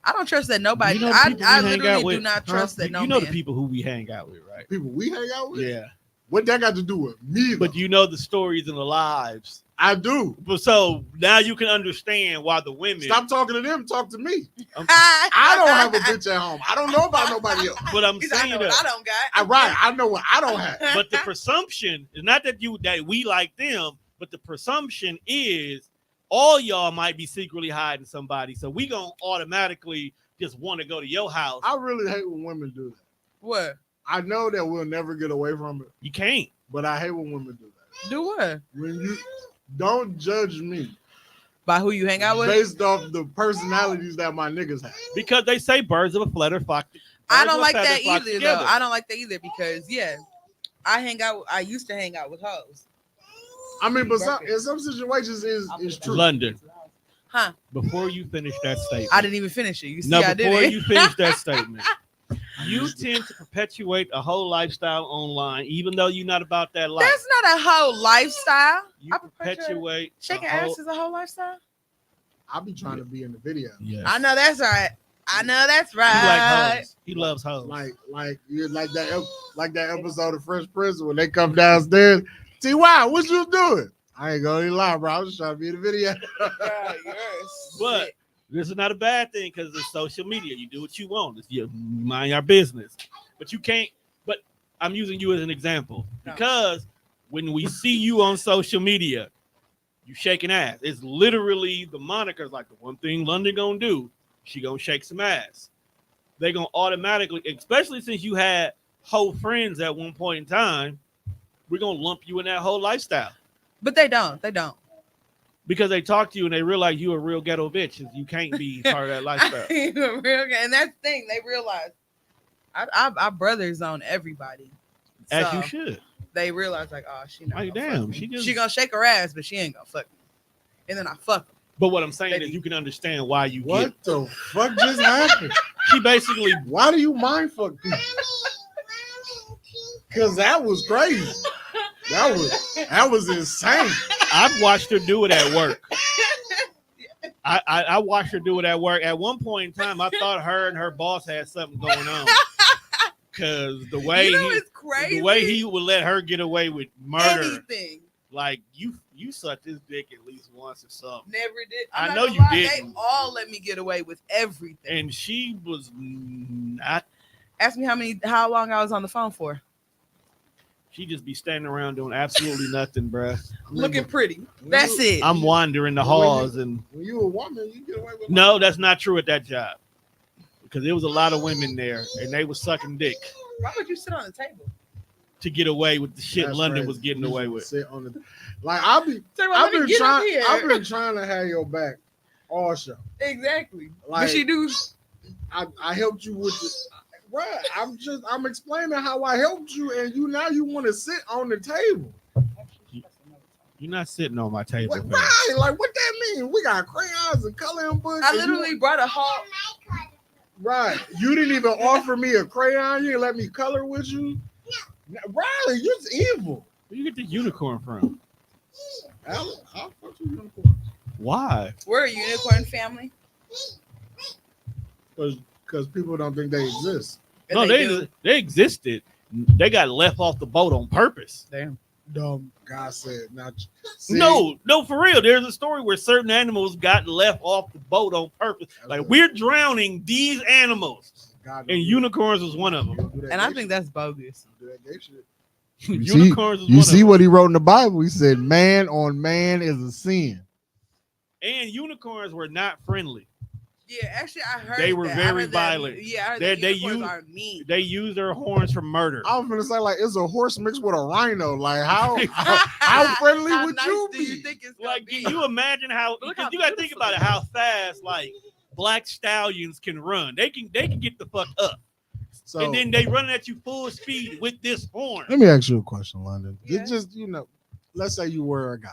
I don't trust that nobody. You know the I people we hang literally out do with? not trust that You no know man. the people who we hang out with, right? People we hang out with? Yeah, What that got to do with me? Though? but you know the stories and the lives. I do. But so now you can understand why the women. Stop talking to them. Talk to me. I I don't have a bitch at home. I don't know about nobody else. But I'm I saying know that. what I don't got. I know what I don't have. But the presumption is not that we like them, but the presumption is all y'all might be secretly hiding somebody. So we gonna automatically just want to go to your house. I really hate when women do that. What? I know that we'll never get away from it, You can't. but I hate when women do that. Do what? When you don't judge me By who you hang out with? based off the personalities that my niggas have. Because they say birds of a feather flock. I birds don't of a like feather that flock either, together. though. I don't like that either because I used to hang out with hoes. I mean, but in some situations is true. London. Huh? Before you finish that statement. I didn't even finish it. You see, No, I did before it. you finish that statement. You tend to perpetuate a whole lifestyle online, even though you're not about that life. That's not a whole lifestyle. You I perpetuate- perpetuate Shaking a whole- ass is a whole lifestyle. I be trying to be in the video. Yes. I know that's right. I know that's He like right. hoes. He loves hoes. Like that episode of Fresh Prince when they come downstairs. T.Y., what you doing? I ain't gonna even lie, bro. I was just trying to be in the video. God, you're But sick. this is not a bad thing because it's social media. You do what you want. It's you mind your business. But you can't. But I'm using you as an example No. because when we see you on social media, you shaking ass. It's literally the moniker's like the one thing London gonna do. She gonna shake some ass. They gonna automatically, especially since you had whole friends at one point in time, we're gonna lump you in that whole lifestyle. But they don't. They don't. Because they talk to you and they realize you a real ghetto bitch. And you can't be part of that lifestyle. And that's the thing. They realize our brothers on everybody. As So you should. they realize like, oh, she not Like, gonna damn, fuck me. she just- she gonna shake her ass, but she ain't gonna fuck me. And then I fuck them. But what I'm saying is, you can understand why you What get. the fuck just happened? She basically. Why do you mind fuck people? Because that was crazy. That was insane. I've watched her do it at work. I watched her do it at work. At one point in time, I thought her and her boss had something going on. Cause the way it's crazy. the way he would let her get away with murder, Anything. like you sucked his dick at least once or something. Never did. I I'm know not you gonna lie, didn't. They all let me get away with everything. And she was not. Ask me how long I was on the phone for. She just be standing around doing absolutely nothing, bruh. Looking pretty. That's it. I'm wandering the halls, and when you a woman, you get away with. no, that's not true at that job. Because there was a lot of women there, and they was sucking dick Why would you sit on the table? to get away with the shit That's London crazy. was getting You away just with. Sit on the, like I've been trying to have your back all show. Exactly. Like, but she do. I helped you with the. Right, I'm explaining how I helped you, and you want to sit on the table. You're not sitting on my table. What, man. right, like what that mean? We got crayons and coloring books. I and literally brought a whole. right. You didn't even offer me a crayon. You didn't let me color with you. Riley, you're evil. Where you get the unicorn from? I'll fuck you unicorns. Why? We're a unicorn family. Because people don't think they exist. And No, do. they existed. They got left off the boat on purpose. Damn. Dumb. God said, not. No, for real. There's a story where certain animals got left off the boat on purpose. Like, we're drowning these animals, and unicorns was one of them. And I think that's bogus. Unicorns was You one see of what he wrote in the Bible? He said, "Man on man is a sin." them. And unicorns were not friendly. Yeah, actually, I heard They were that. I very heard that. violent. Yeah, I heard They- that they unicorns use- are mean. They use their horns for murder. I was gonna say, like, it's a horse mixed with a rhino. Like, how friendly How would nice you do be? you think it's gonna Like, be? can you imagine how? Look Because how you got to think beautiful about it. it How fast, like, black stallions can run. They can get the fuck up, So, and then they running at you full speed with this horn. let me ask you a question, London. Yeah. It's just, let's say you were a guy.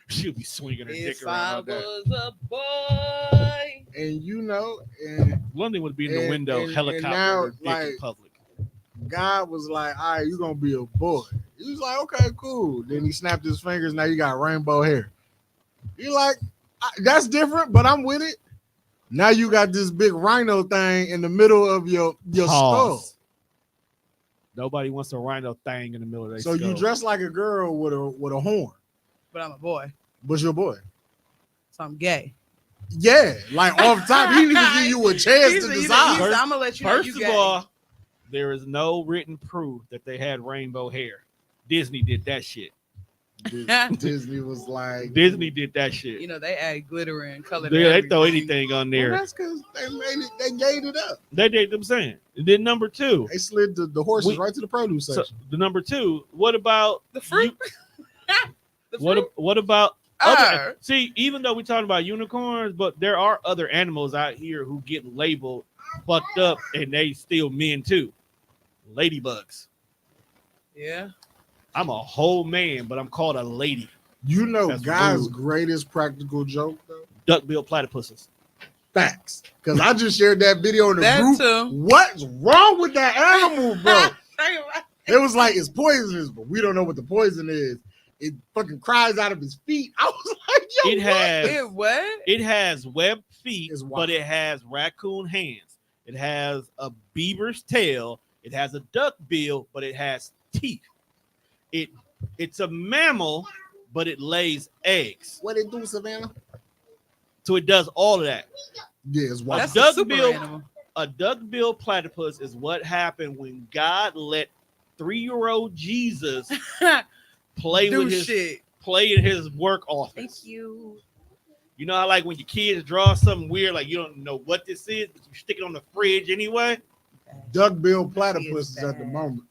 She'll be swinging her dick If around I all day. was a boy. And London would be in the and- window, and helicopter, now, her dick in like- public. God was like, all right, you're gonna be a boy. He was like, okay, cool. Then he snapped his fingers, now you got rainbow hair. You're like, that's different, but I'm with it. Now you got this big rhino thing in the middle of your skull. Pause. Nobody wants a rhino thing in the middle of their So skull. you dress like a girl with a horn, But I'm a boy, but you're a boy. so I'm gay. Yeah, like off top, he didn't even give you a chance to decide. I'm gonna let you know First you of gay. all, there is no written proof that they had rainbow hair. Disney did that shit. Disney was like, Disney did that shit. You know they add glitter and color. They throw anything on well, there. that's because they made it. They gave it up. They did them saying. And then number two. They slid the horses right to the produce So, section. the number two. What about The fruit. The fruit. What about Ah. other? See, even though we're talking about unicorns, but there are other animals out here who get labeled fucked up, and they still men too. Ladybugs. Yeah. I'm a whole man, but I'm called a lady. You know, That's Guy's rude. greatest practical joke though. Duckbill platypuses. Facts, because I just shared that video in the That group. too. What's wrong with that animal, bro? Think about It was like it's poisonous, but we don't know what the poison is. It fucking cries out of his feet. I was like, yo, It has it. What? it has webbed feet, It's wild. but it has raccoon hands. It has a beaver's tail. It has a duck bill, but it has teeth. It's a mammal, but it lays eggs. what it do, Savannah? So it does all of that. Yeah, it's wild. That's duck a super bill. animal. A duck-billed platypus is what happened when God let 3-year-old Jesus play Do with his shit. play in his work office. Thank you. You know how like when your kids draw something weird, like you don't know what this is, but you stick it on the fridge anyway. Duck-bill platypuses at the moment.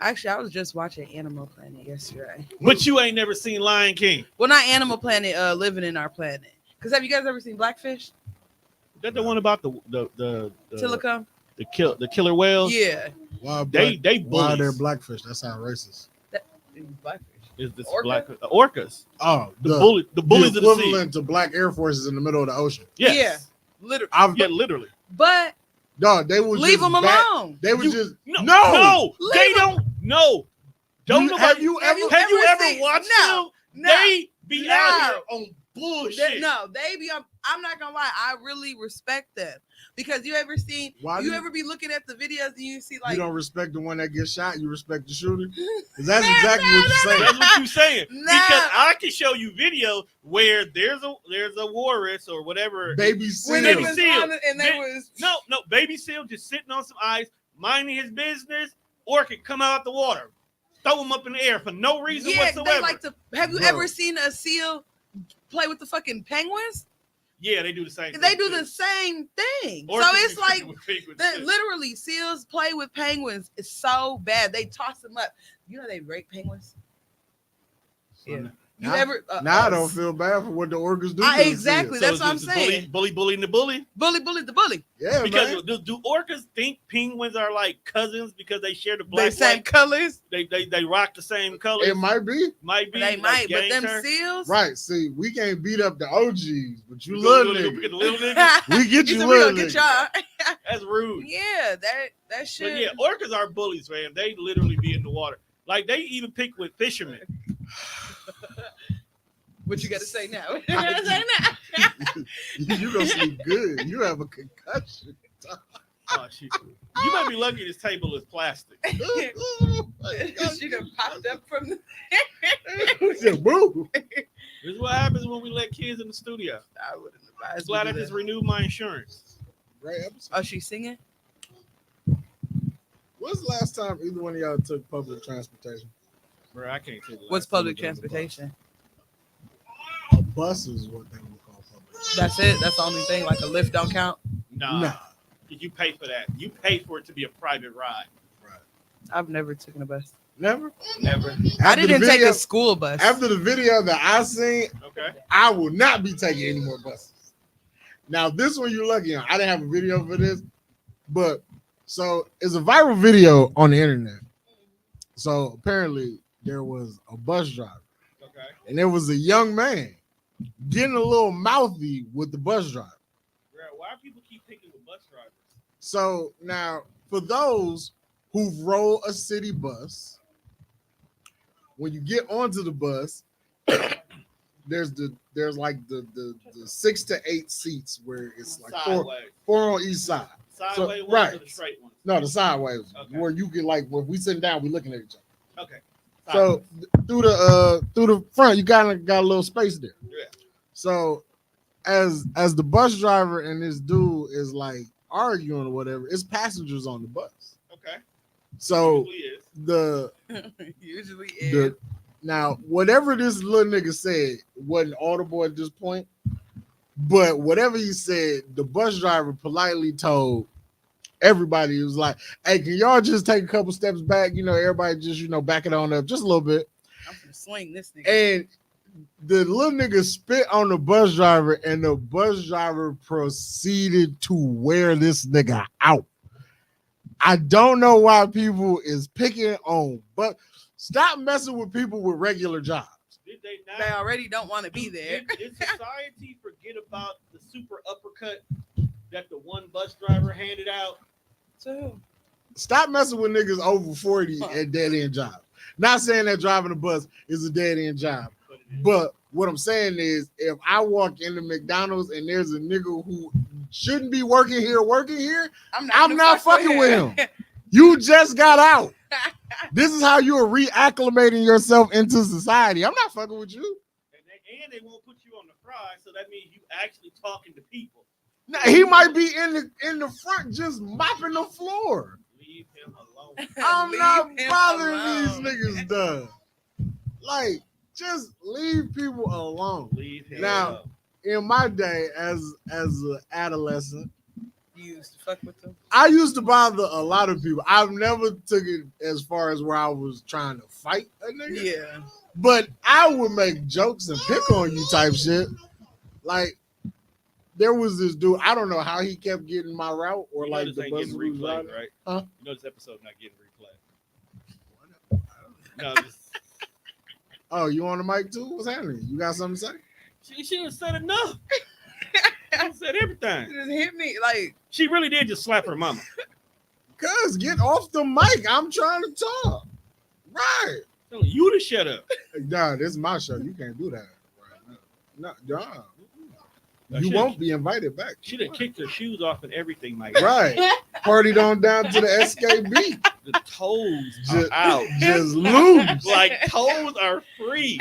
Actually, I was just watching Animal Planet yesterday. But you ain't never seen Lion King. Well, not Animal Planet, Living in Our Planet. Because have you guys ever seen Blackfish? That the one about the Tillicum? the killer whales. Yeah. Why They why are there bullies. blackfish? That sounds racist. Blackfish. is this Orca? black orcas. Oh, The bullies the of the sea. equivalent to black Air Forces in the middle of the ocean. Yes. Yeah, literally. Yeah, literally. But Dog, they was leave just them alone. They was You- just No, Leave they them. don't. No, don't. Have nobody- you Have ever? have you ever seen- watched No, them? no, They be no. out here on bullshit. No, they be. I'm not gonna lie. I really respect them because you ever seen? Why you do- ever be looking at the videos and you see like You don't respect the one that gets shot. You respect the shooter. 'Cause that's exactly what you're saying. That's what you saying. No. Because I can show you video where there's a walrus or whatever. Baby when seal. they Baby was seal. on it and they Ba- was No, baby seal just sitting on some ice, minding his business. Orca come out the water, throw him up in the air for no reason Yeah, whatsoever. they like to. Have you Bro. ever seen a seal play with the fucking penguins? Yeah, they do the same. They thing, do too. the same thing. Orcas So it's be like picking with penguins, that. too. Literally, seals play with penguins. It's so bad. They toss them up. You know they rape penguins. Yeah. You Now- ever? Now I don't feel bad for what the orcas do. to the Exactly. seals. That's is what I'm this saying. bullying the bully. Bully the bully. Yeah, Because man. do orcas think penguins are like cousins because they share the They black same white? colors. They rock the same colors. It might be. Might be. They like might, but gang them turn. seals. Right. See, we can't beat up the OGs, but you We little gonna niggas. get the little niggas. We get He you said we little gonna niggas. get y'all. That's rude. Yeah, that But shit. yeah, orcas are bullies, man. They literally be in the water. Like they even pick with fishermen. What you got to say now? What you gotta say now? You gonna sleep good. You have a concussion. Oh shit! You might be lucky this table is plastic. She done popped up from the. Said, "Boo." This is what happens when we let kids in the studio. I wouldn't I'm advise. glad I to do just that. renewed my insurance. Great episode. Oh, she's singing. When's the last time either one of y'all took public transportation? Bro, I can't tell you. What's public transportation? A bus is what they would call public. That's it. That's the only thing. Like a lift don't count. Nah. You pay for that. You pay for it to be a private ride. Right. I've never taken a bus. Never. Never. I After the didn't take video- a school bus. After the video that I seen, Okay. I will not be taking any more buses. Now, this one you're lucky on. I didn't have a video for this, but so it's a viral video on the internet. So apparently there was a bus driver, Okay. and there was a young man getting a little mouthy with the bus driver. Bro, why do people keep picking with bus drivers? So now, for those who've rolled a city bus, when you get onto the bus, there's like the 6 to 8 seats where it's like Sideways. four on each side. Sideways ones right. or the straight ones? No, the sideways Okay. where you can like when we sitting down, we looking at each other. Okay. So through the front, you got a little space there. Yeah. So as the bus driver and this dude is like arguing or whatever, it's passengers on the bus. Okay. So Usually is. the Usually is. the now whatever this little nigga said wasn't audible at this point, but whatever he said, the bus driver politely told everybody, he was like, "Hey, can y'all just take a couple steps back? You know, everybody just back it on up just a little bit." I'm gonna swing this nigga. And the little nigga spit on the bus driver, and the bus driver proceeded to wear this nigga out. I don't know why people is picking on, but stop messing with people with regular jobs. Did they not? They already don't want to be there. Did society forget about the super uppercut that the one bus driver handed out? So Stop messing with niggas over 40 at dead end jobs. Not saying that driving a bus is a dead end job, But it is. but what I'm saying is if I walk into McDonald's and there's a nigga who shouldn't be working here, I'm gonna not fuck fucking with him. You just got out. This is how you are reacclimating yourself into society. I'm not fucking with you. And they won't put you on the fry, so that means you actually talking to people. Now, he might be in the front just mopping the floor. Leave him alone. I'm Leave not him bothering alone. these niggas, done. Like, just leave people alone. Leave him Now- alone. In my day, as an adolescent, You used to fuck with them. I used to bother a lot of people. I've never took it as far as where I was trying to fight a nigga. Yeah. But I would make jokes and pick on you type shit. Like, there was this dude, I don't know how he kept getting my route or You know like this the ain't bus getting was replayed, riding. right? Huh? You know this episode not getting replayed. No, Oh, you on the mic too? What's happening? You got something to say? She was said enough. She said everything. It just hit me like She really did just slap her mama. Cuz, get off the mic. I'm trying to talk. Right. Telling you to shut up. Nah, this is my show. You can't do that right now. No, nah. I You should've- won't be invited back. She done kicked her shoes off and everything, Mike. Right. Partied on down to the SKB. The toes Just, are out. just loose. Like toes are free.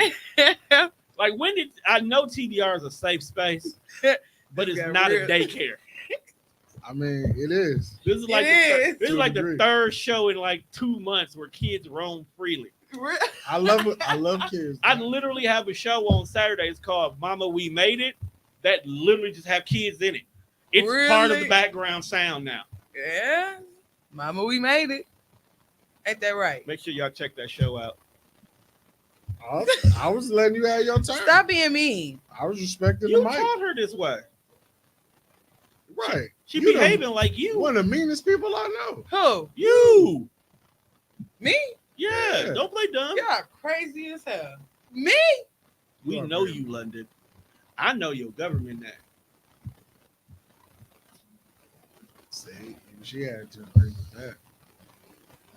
Like when did I know TDR is a safe space, but it's Got not real. a daycare. I mean, it is. This is like It this To is a like the degree. third show in like 2 months where kids roam freely. I love it. I love kids. I literally have a show on Saturdays called Mama We Made It that literally just have kids in it. It's part of Really? the background sound now. Yeah, Mama, we made it. Ain't that right? Make sure y'all check that show out. I was letting you have your turn. Stop being mean. I was respecting You the mic. taught her this way. Right. She You behaving like you. One of the meanest people I know. Who? You. Me? Yeah. Yeah. Don't play dumb. Y'all crazy as hell. Me? We You are know very- you, London. I know your government name. See, she had to agree with that.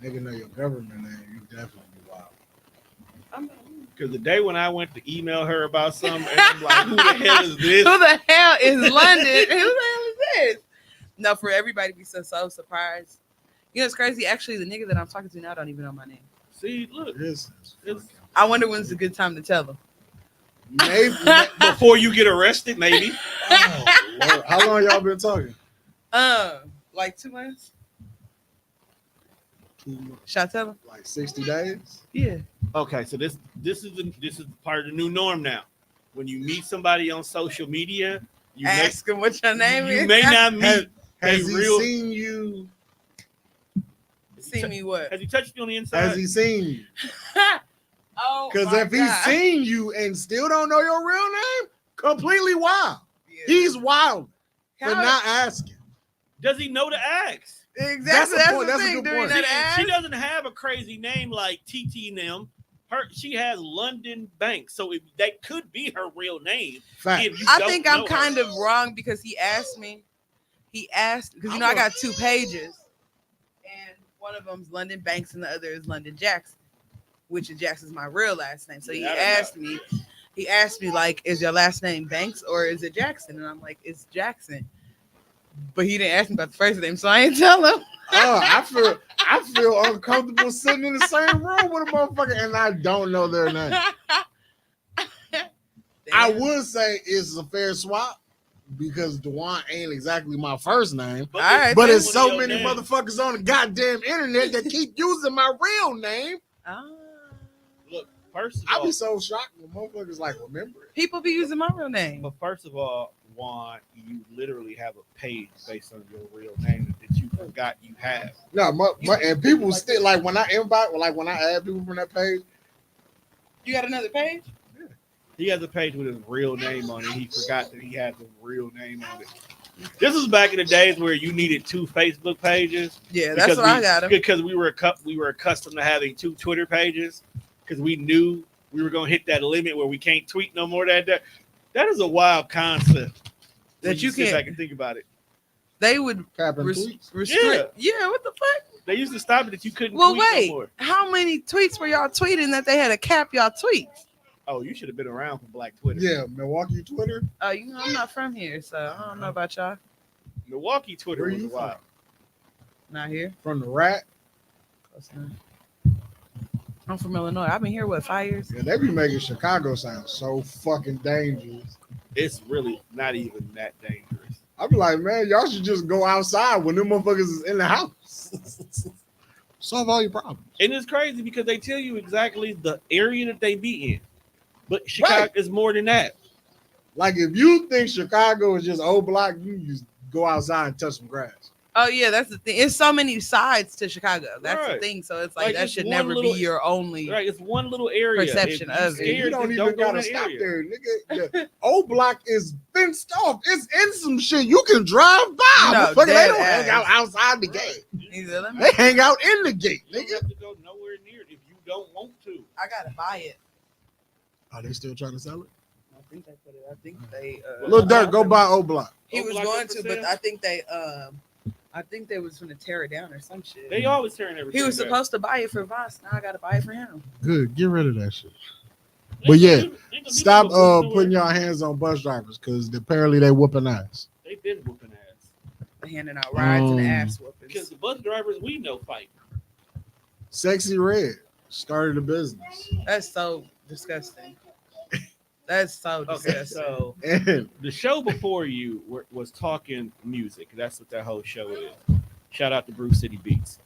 Nigga know your government name, you definitely wild. Because the day when I went to email her about something, and I'm like, who the hell is this? Who the hell is London? Who the hell is this? No, for everybody to be so surprised. You know, it's crazy. Actually, the nigga that I'm talking to now don't even know my name. See, look. This is I wonder when's a good time to tell them. maybe. Before you get arrested, maybe. Oh, Lord. How long y'all been talking? Like 2 months. 2 months, Should I tell them? like 60 days. Yeah. Okay, so this is part of the new norm now. When you meet somebody on social media, you Ask them what your name you is. may not meet Has a he real. seen you? See me what? Has he touched you on the inside? Has he seen you? Oh, Because my if he's God. seen you and still don't know your real name, completely wild. Yeah. He's wild for How- not asking. Does he know the ask? Exactly. That's the That's point. the That's a thing. good During point. that She ass. doesn't have a crazy name like TT and them. She has London Banks, so that could be her real name. Fact. If you I don't think I'm know kind her. of wrong because he asked me. He asked because I got 2 pages, and one of them's London Banks and the other is London Jackson, which is Jackson's my real last name. So he Yeah, I don't know. asked me. He asked me like, "Is your last name Banks or is it Jackson?" And I'm like, "It's Jackson." But he didn't ask me about the first name, so I ain't tell him. Oh, I feel uncomfortable sitting in the same room with a motherfucker and I don't know their name. I would say it's a fair swap because Dewan ain't exactly my first name. But, All right, But then it's so your many name. motherfuckers on the goddamn internet that keep using my real name. Ah. Look, first of I all, be so shocked when motherfuckers like remember it. People be using my real name. but first of all, Juan, you literally have a page based on your real name that you forgot you have. No, and people still like when I invite, like when I add people from that page. You got another page? He has a page with his real name on it. He forgot that he had the real name on it. This was back in the days where you needed 2 Facebook pages. Yeah, that's what I got him. Because we were accustomed to having 2 Twitter pages because we knew we were gonna hit that limit where we can't tweet no more. That is a wild concept. That when you sit can't- back and think about it. They would Capping tweets. restrict. Yeah, what the fuck? They used to stop it that you couldn't Well, tweet wait. no more. How many tweets were y'all tweeting that they had to cap y'all tweets? Oh, you should have been around for Black Twitter. Yeah, Milwaukee Twitter. Oh, you know, I'm not from here, so I don't know about y'all. Milwaukee Twitter Where was you wild. Not here. From the rat. Close enough. I'm from Illinois. I've been here, 5 years? Yeah, they be making Chicago sound so fucking dangerous. It's really not even that dangerous. I be like, man, y'all should just go outside when them motherfuckers is in the house. Solve all your problems. And it's crazy because they tell you exactly the area that they be in. But Chicago Right. is more than that. Like if you think Chicago is just old block, you can just go outside and touch some grass. Oh, yeah, that's the thing. It's so many sides to Chicago. That's the Right. thing. So it's like, Like, that it's should one never little- be your only. Right, it's one little area. Perception If you of it. And scared, you don't then even go in gotta that stop area. there, nigga. The old block is fenced off. It's in some shit. You can drive by. No, Motherfucker, they dead don't hang ass. out outside the gate. Either let me- They hang out in the gate, You don't nigga. have to go nowhere near it if you don't want to. I gotta buy it. Are they still trying to sell it? I think they put it. I think they. Lil Durk, go buy O Block. He O was Block going up for to, but sale? I think they. I think they was going to tear it down or some shit. They always tearing everything. He was down. supposed to buy it for Voss. Now I got to buy it for him. Good, get rid of that shit. Ain't But yeah, gonna do- ain't gonna do Stop no good putting nowhere. your hands on bus drivers because apparently they whooping ass. They been whooping ass They're handing out rides and ass because whoopings. the bus drivers we know fight. Sexy Red started a business. That's so disgusting. That's so Okay, disgusting. so And the show before you was talking music. That's what that whole show is. Shout out to Bruce City Beats.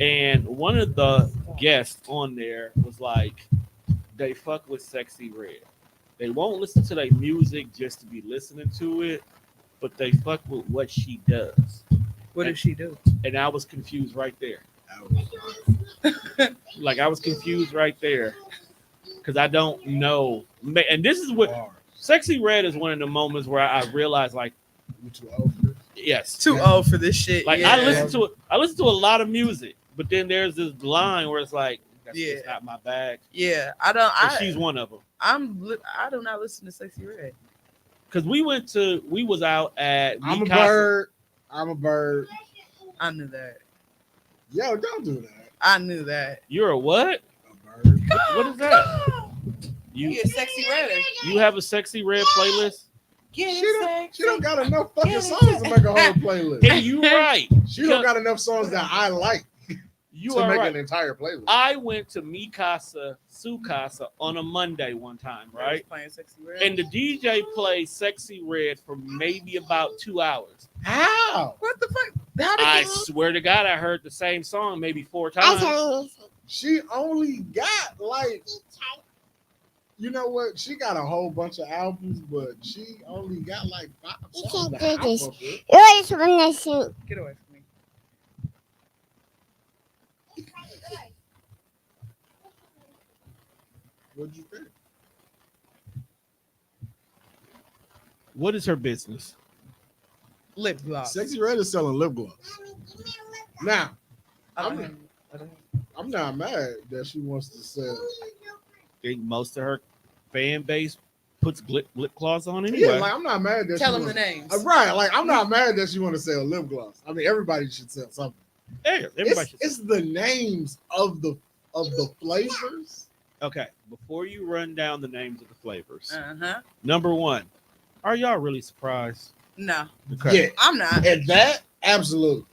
And one of the guests on there was like, they fuck with Sexy Red. They won't listen to their music just to be listening to it, but they fuck with what she does. What did she do? And I was confused right there. Like I was confused right there because I don't know. And this is what Sexy Red is one of the moments where I realized, like, you too old for this? yes, Too old for this shit. like yeah. I listen to a lot of music, but then there's this line where it's like, that's just Yeah. not my bag. Yeah, I don't. And she's one of them. I do not listen to Sexy Red. Because we was out at I'm a Mikasa. bird. I'm a bird. I knew that. Yo, don't do that. I knew that. You're a what? A bird. What is that? You You get Sexy Red. you have a Sexy Red playlist? Get She don't got enough fucking songs to make a whole playlist. And you right. She don't got enough songs that I like You to are make right. an entire playlist. I went to Mikasa Sukasa on a Monday one time, right? Playing Sexy Red. And the DJ played Sexy Red for maybe about 2 hours. How? What the fuck? How did I you? swear to God, I heard the same song maybe 4 times. She only got like, you know what? She got a whole bunch of albums, but she only got like 5 songs. can't that do I this. fuck with. You just want to see. Get away from me. What'd you think? What is her business? Lip gloss. Sexy Red is selling lip gloss. Now, I don't I'm- have- I don't have- I'm not mad that she wants to sell. I think most of her fan base puts lip gloss on Yeah, anyway. like I'm not mad that Tell she them the wants- names. Right, like I'm not mad that she want to sell lip gloss. I mean, everybody should sell something. Yeah, everybody should. It's the names of the flavors. Okay, before you run down the names of the flavors, Uh-huh. number 1, are y'all really surprised? No, Okay. Yeah, I'm not. and that absolutely.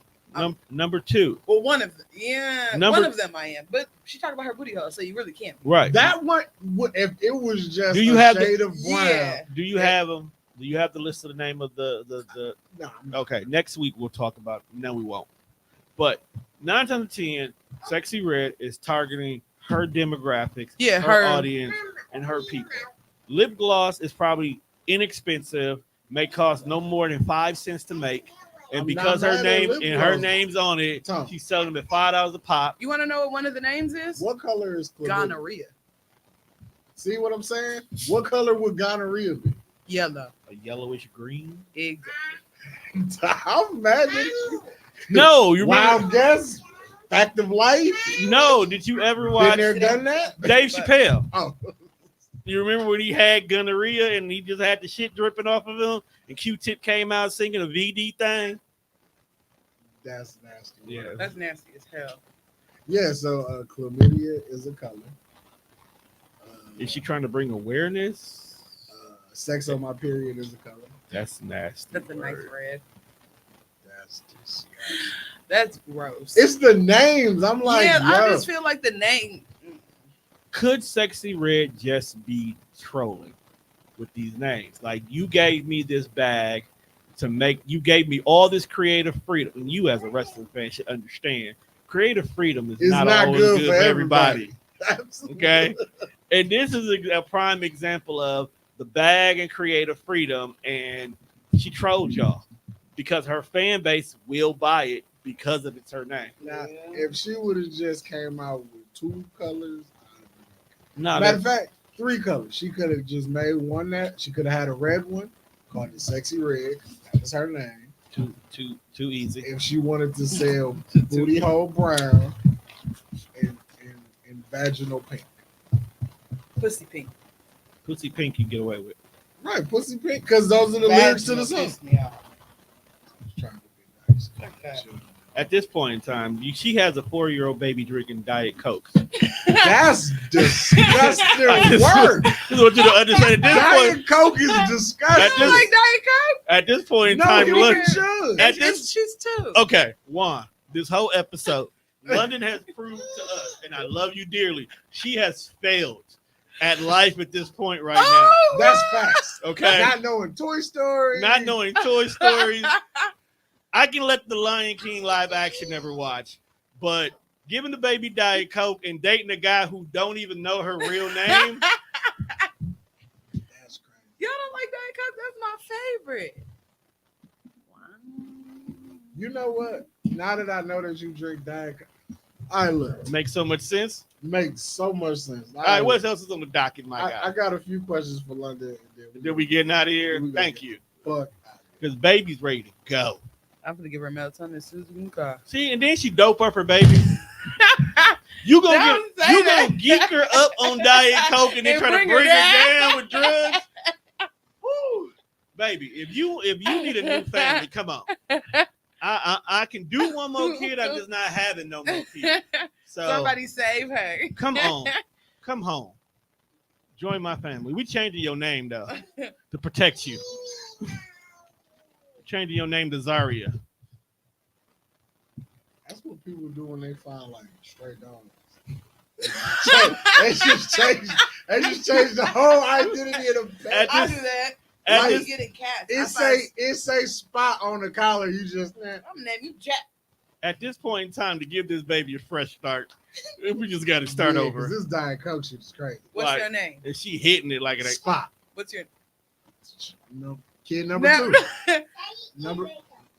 Number 2, Well, one of them. Yeah, Number- one of them I am. But she talked about her booty hole, so you really can't. right? That one, if it was just Do you a have the- shade of brown, Yeah. Do you have them? Do you have the list of the name of the? nah, Okay, next week we'll talk about. No, we won't. But 9 times out of 10, Sexy Red is targeting her demographics, Yeah, her her- audience, and her people. Lip gloss is probably inexpensive, may cost no more than 5 cents to make, and I'm because not her mad at name lip and her gloss. name's on it, Tom. she's selling them at $5 a pop. You want to know what one of the names is? what color is chlamydia? Gonorrhea. See what I'm saying? What color would gonorrhea be? Yellow. A yellowish green. Exactly. I'm mad at you. No, you remember? Wild guess. Fact of life. No, did you ever Been watch there, done that. Dave Chappelle? Oh, You remember when he had gonorrhea and he just had the shit dripping off of him, and Q-Tip came out singing a VD thing? that's nasty. Yeah. That's nasty as hell. Yeah. So chlamydia is a color. Is she trying to bring awareness? Sex on my period is a color. That's nasty. That's a nice word. red. That's disgusting. That's gross. It's the names. I'm like, yeah, I yo. just feel like the name. Could Sexy Red just be trolling with these names? Like, you gave me this bag to make, you gave me all this creative freedom. And you, as a wrestling fan, should understand creative freedom is It's not not always good good for for everybody. Absolutely. Okay. And this is a prime example of the bag and creative freedom. And she trolled y'all because her fan base will buy it because of it's her name. Now, if she would have just came out with 2 colors, No, matter of fact, 3 colors. She could have just made one that she could have had a red one, called it Sexy Red. That was her name. too easy. If she wanted to sell booty hole brown and vaginal pink. Pussy pink. Pussy pink you get away with. Right, pussy pink, because those are the That's lyrics to the what song. pissed me off. Trying to be nice. Okay. At this point in time, she has a 4-year-old baby drinking Diet Coke. That's disgusting I work. just want you to understand. At this point, Diet Coke is disgusting. At I like Diet Coke. at this point in No, time, you look. should. At this, She's two. okay, Wonne, this whole episode, London has proved to us, and I love you dearly, she has failed at life at this point right Oh, That's facts. now. Okay, Not knowing Toy Story. not knowing Toy Stories. I can let the Lion King live action never watch, but giving the baby Diet Coke and dating a guy who don't even know her real name. That's crazy. Y'all don't like Diet Coke? That's my favorite. You know what? Now that I know that you drink Diet Coke, all right, look, Makes so much sense. makes so much sense. All right, what else is on the docket, my guy? I got a few questions for London. Then we getting out of here? We gotta Thank get- you. Fuck. Because baby's ready to go. I'm gonna give her melatonin as soon as we can call. See, and then she dope up her baby. You gonna Don't say you that. gonna geek her up on Diet Coke and then And try to bring her bring her down. down with drugs? Woo. Baby, if you need a new family, come on. I can do one more kid. I'm just not having no more kids. So Somebody save her. come on, come home. Join my family. We changing your name though to protect you. Changing your name to Zaria. That's what people do when they find like straight dogs. They just change the whole identity of the pet. I do that. At I this- be getting cats. It say spot on the collar. You just I'm naming you Jack. At this point in time, to give this baby a fresh start, we just got to start Yeah, over. 'cause this Diet Coke shit is crazy. What's Like- your name? And she hitting it like it ain't. Spot. What's your Kid number No. 2.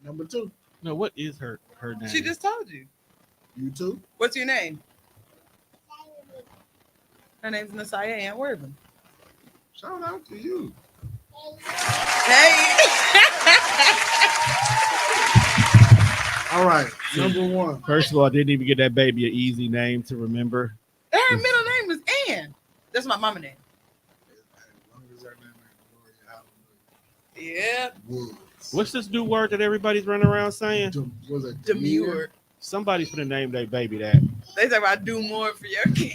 Number 2. No, what is her name? She just told you. You too. What's your name? Her name's Nasiah Ann Worthing. Shout out to you. Hey. All right, number 1. First of all, I didn't even get that baby an easy name to remember. Her middle name is Ann. That's my mama name. Yeah. Woods. What's this new word that everybody's running around saying? Was it Demure. Somebody's gonna name their baby that. They talk about do more for your kid.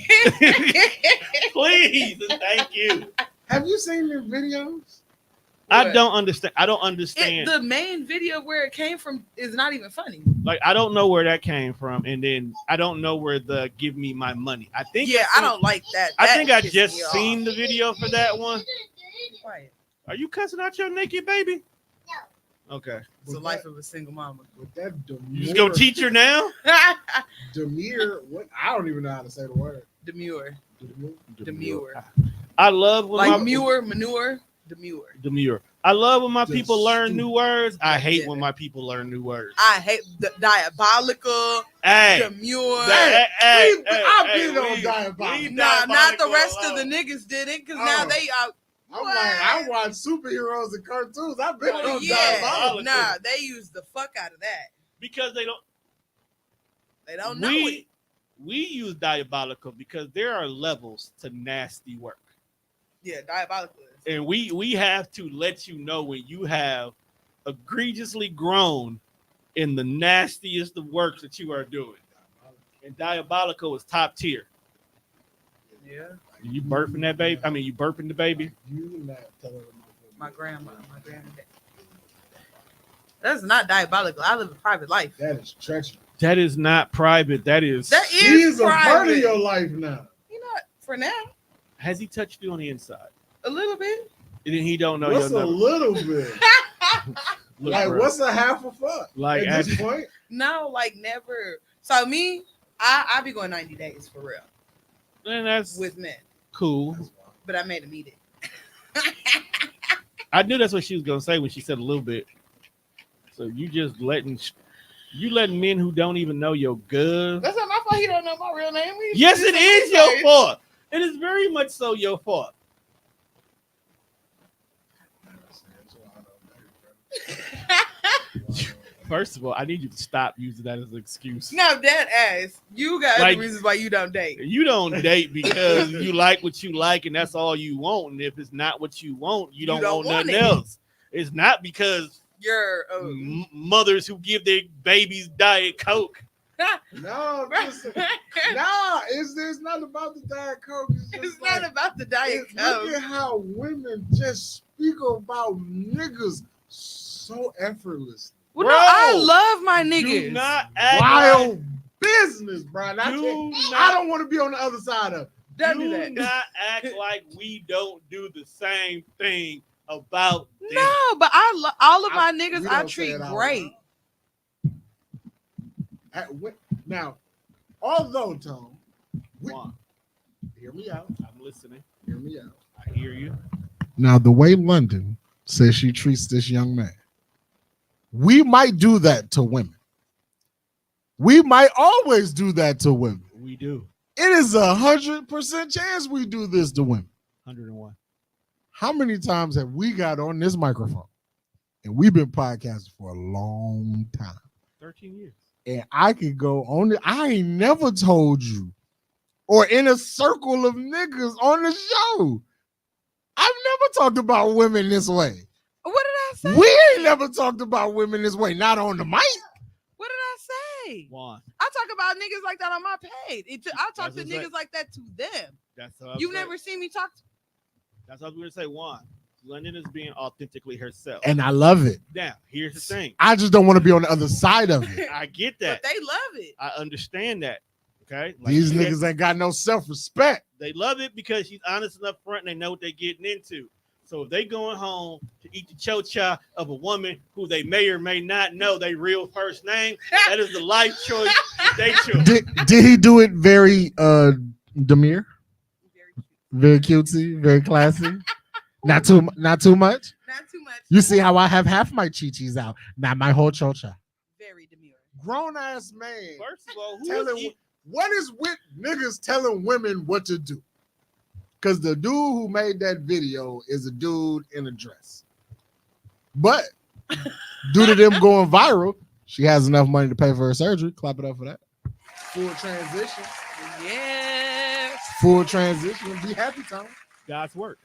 Please and thank you. Have you seen the videos? I What? don't understand. I don't understand. The main video where it came from is not even funny. Like I don't know where that came from, and then I don't know where the "give me my money." I think. Yeah, I don't like that. I That think I pissed just me off. seen the video for that one. Quiet. Are you cussing out your naked baby? No. Okay. It's the life of a single mama. With that demure, You just gonna teach her now? demure. What? I don't even know how to say the word. Demure. Demure. I love when Like my manure, demure. demure. I love when my Just people learn stupid. new words. I hate Yeah. when my people learn new words. I hate the diabolical, Hey, demure. I've been on leave diabolical. Nah, not the diabolical rest alone. of the niggas did it because now Oh. they are. I'm like, I watch superheroes and cartoons. I've been Oh, on yeah, diabolical. nah, they use the fuck out of that. Because they don't. They don't know it. We use diabolical because there are levels to nasty work, Yeah, diabolical. Is. and we have to let you know when you have egregiously grown in the nastiest of works that you are doing. And diabolical is top tier. Yeah, You burping that baby? I mean, you burping the baby? You not telling them. my grandma. That's not diabolical. I live a private life. That is treacherous. That is not private. That is. That He is is a part of private. your life now. You know, for now, Has he touched you on the inside? a little bit. And then he don't know What's your a number. little bit? Look, Like, bro. what's a half a fuck? Like, at this point? No, like never. So me, I be going 90 days for real And that's with men, cool. but I made him eat it. I knew that's what she was gonna say when she said a little bit. So you just letting men who don't even know your good. That's not my fault. He don't know my real name. Yes, it is your fault. It is very much so your fault. First of all, I need you to stop using that as an excuse. No, dead ass. You got Like- other reasons why you don't date. You don't date because you like what you like and that's all you want. And if it's not what you want, you don't want want nothing it. else. It's not because You're mothers who give their babies Diet Coke. No, listen. Nah, it's not about the Diet Coke. it's not about the Diet Look Coke. at how women just speak about niggas so effortlessly. Well, Bro, no, I love my Do niggas. not act Wild business, bro. And I not- don't want to be on the other side of it. Don't do do that. not act like we don't do the same thing about them. No, but all of my We niggas don't I say treat it out great. Now, although, Tone, Come on, hear me out. I'm listening. Hear me out. I hear you. Now, the way London says she treats this young man, we might do that to women. We might always do that to women. We do. It is 100% chance we do this to women. 101. How many times have we got on this microphone and we've been podcasting for a long time? 13 years. And I could go on it. I ain't never told you, or in a circle of niggas on the show, I've never talked about women this way. What did I say? We ain't never talked about women this way, not on the mic. What did I say? Juan, I talk about niggas like that on my page. I talk That's to what's niggas like that to them. that's what You've never seen me talk. That's what I was going to say. Juan, London is being authentically herself. And I love it. Now, here's the thing. I just don't want to be on the other side of it. I get But that. they love it. I understand that. Okay. These yeah, niggas ain't got no self-respect. they love it because she's honest and upfront and they know what they're getting into. So if they going home to eat the cho-cha of a woman who they may or may not know their real first name, that is the life choice that they choose. Did he do it very demure? Very cutesy, very classy. Not too much. Not too much. You see how I have half my chi-chis out, not my whole cho-cha. Very demure. Grown ass man. First of all, What is with niggas telling women what to do? Because the dude who made that video is a dude in a dress. But due to them going viral, she has enough money to pay for her surgery. Clap it up for that. Full transition. Yes. Full transition. Be happy, Tom. God's work.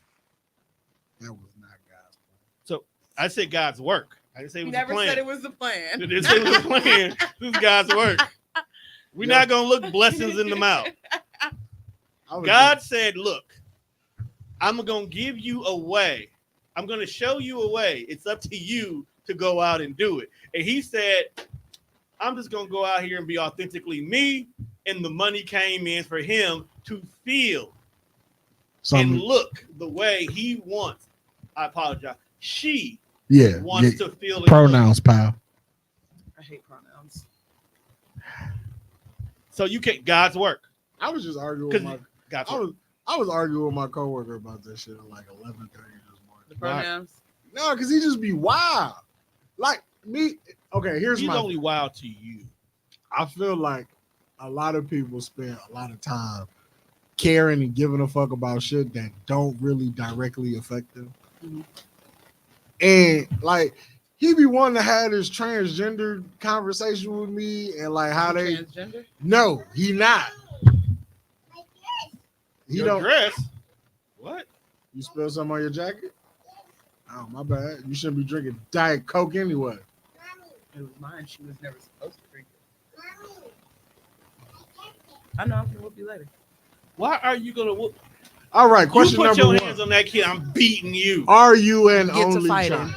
That was not God's I said God's work. I didn't say it was Never a plan. said it was the plan. I didn't say it was a plan. This is God's work. We're Yeah. not going to look blessings in the mouth. plan. God said, look, I'm going to give you a way. I'm going to show you a way. It's up to you to go out and do it. And he said, I'm just going to go out here and be authentically me. And the money came in for him to feel and look the way he wants. I apologize. She wants to feel and pronouns, pal. I hate pronouns. look. So you can't, God's work. I was just arguing with my God's I work. was arguing with my coworker about that shit at like 11:30 this morning. The pronouns. No, because he just be wild. Like me. Okay, here's He's my. only wild to you. I feel like a lot of people spend a lot of time caring and giving a fuck about shit that don't really directly affect them. Mhm. And like he be wanting to have this transgender conversation with me and like how they Transgender. no, he not. He Your don't. dress. What? You spilled something on your jacket? Oh, my bad. You shouldn't be drinking Diet Coke anyway. It was mine. She was never supposed to drink it. I know. I'm gonna whoop you later. Why are you going to whoop? All right, You question put number your one. hands on that kid, I'm beating you. Are you an Get to only fighting. child?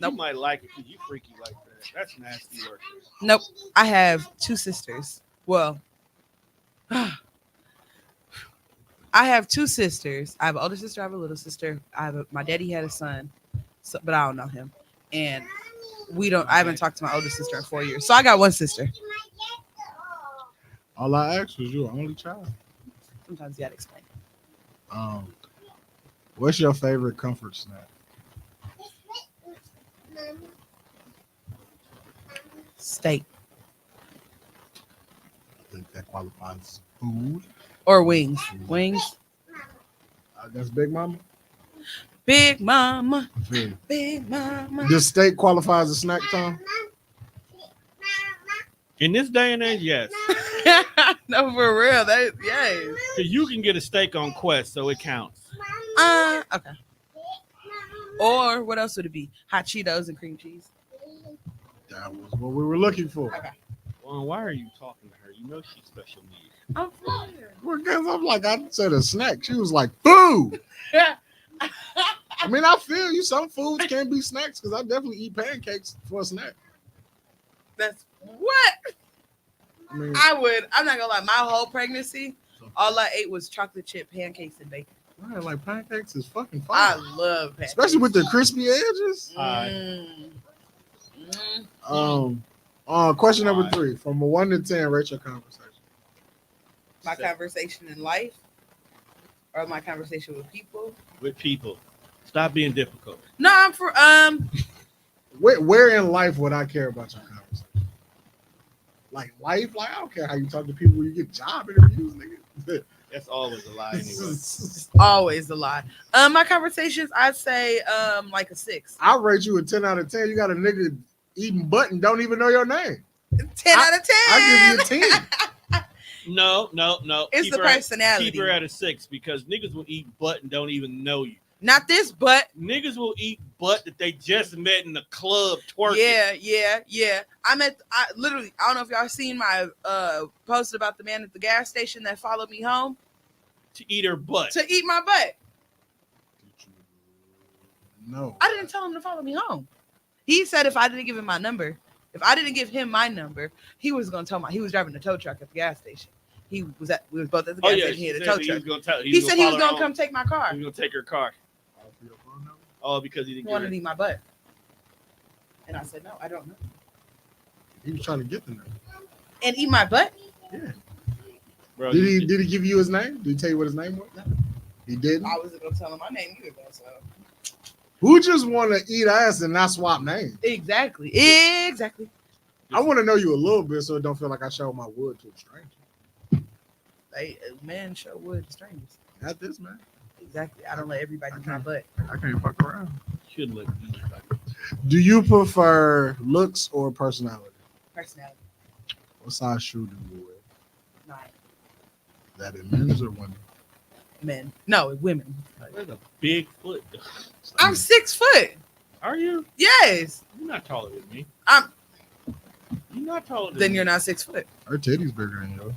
You might like it because you freaky like that. That's nasty work. Nope. I have two sisters. Well, I have two sisters. I have an older sister. I have a little sister. My daddy had a son, so, but I don't know him. And I haven't talked to my older sister in 4 years. So I got one sister. All I asked was you an only child. Sometimes you gotta explain. What's your favorite comfort snack? Steak I think that qualifies as food. or wings. Wings. That's Big Mama. Big mama. Food. Big mama. Does steak qualify as a snack, Tom? In this day and age, yes. No, for real. That yes. 'Cause you can get a steak on Quest, so it counts. Okay. Or what else would it be? Hot Cheetos and cream cheese. That was what we were looking for. Okay. Well, why are you talking to her? You know she's special needs. I'm familiar. Well, guess I'm like, I said a snack. She was like, food. I mean, I feel you. Some foods can be snacks because I definitely eat pancakes for a snack. That's what I mean, I'm not gonna lie. My whole pregnancy, all I ate was chocolate chip pancakes and bacon. man, like pancakes is fucking I fun. love pancakes, Especially with the crispy edges. Mm. Mm. Question number 3. From a 1 to 10, rate your conversation. My conversation in life, or my conversation with people. With people. Stop being difficult. No, I'm for Where in life would I care about your conversation? Like life, like I don't care how you talk to people when you get job interviews, nigga. That's always a lie anyway. always a lot. My conversations, I'd say like a 6. I'll rate you a 10 out of 10. You got a nigga eating butt and don't even know your name. 10 out of 10. I give you a 10. No. It's Keep the her at- personality. Keep her at a 6 because niggas will eat butt and don't even know you. Not this, but Niggas will eat butt that they just met in the club twerking. yeah. I literally, I don't know if y'all seen my post about the man at the gas station that followed me home To eat her butt. to eat my butt. No. I didn't tell him to follow me home. He said if I didn't give him my number, if I didn't give him my number, he was gonna tell he was driving a tow truck at the gas station. We was both at the gas station. He had a tow truck. He said he was gonna come take my car. He was gonna take her car. Oh, because he He didn't wanted get to it. eat my butt. And I said, no, I don't know. He was trying to get the name. And eat my butt? Yeah. Bro, Did he give you his name? Did he tell you what his name was? No. He didn't. I wasn't gonna tell him my name either though, so Who just want to eat ass and not swap names? Exactly. I want to know you a little bit so it don't feel like I showed my wood to a stranger. Like man show wood to strangers. Not this man. Exactly. I don't let everybody eat my butt. I can't fuck around. Should look. Do you prefer looks or personality? Personality. What size shoe do you wear? 9. Is that in men's or women? Men. No, women. That's a big foot. I'm 6 foot. Are you? Yes. You're not taller than me. I'm You're not taller than then me. you're not 6 foot. Her titties bigger than yours.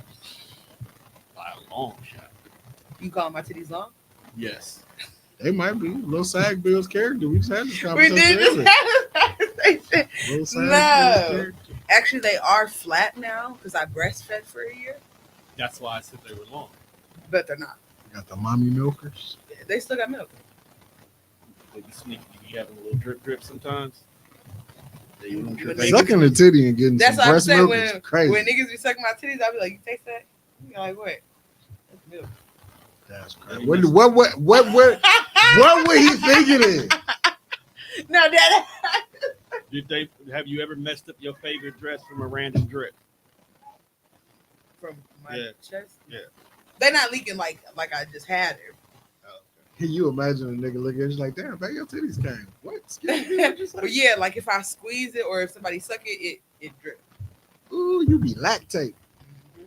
By a long shot. You call my titties long? Yes. They might be. Little Sag Bill's character. We just had this We conversation. did just earlier. have this conversation. Little Sag No. Bill's character. Actually, they are flat now because I breastfed for a year, That's why I said they were long. but they're not. Got the mommy milkers. They still got milk. They be sneaky. You having a little drip sometimes. They You- little you drip. would Sucking the titty and getting That's some what I'm breast saying. milk When is crazy. niggas be sucking my titties, I be like, "You taste that?" You're like, "What?" That's milk. That's crazy. What would he think it is? No, Dad. Have you ever messed up your favorite dress from a random drip? From my Yeah. chest. Yeah. They're not leaking like I just had her. Can you imagine a nigga looking at you like, damn, baby, your titties came. What? Excuse me, what'd you say? But yeah, like if I squeeze it or if somebody suck it, it drips. Ooh, you be lactate.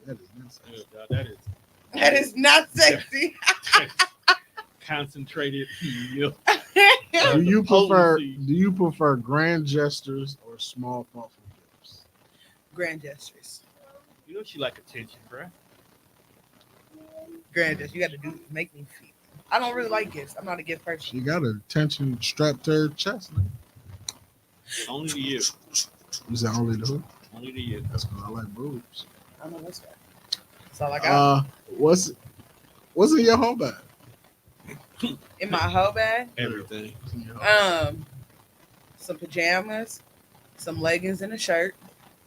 That is not Yeah, sexy. dog, that is That is not sexy. concentrated milk. Do you prefer Potency. grand gestures or small thoughtful gifts? Grand gestures. You know she like attention, bruh. Grand gestures. You got to make me feel. I don't really like gifts. I'm not a gift person. She got a tension strapped to her chest, man. Only to you. You said only the hood? Only to you. That's because I like boobs. I know what's that. That's all I got. What's in your whole bag? In my whole bag, Everything. What's in your whole bag? some pajamas, some leggings, and a shirt.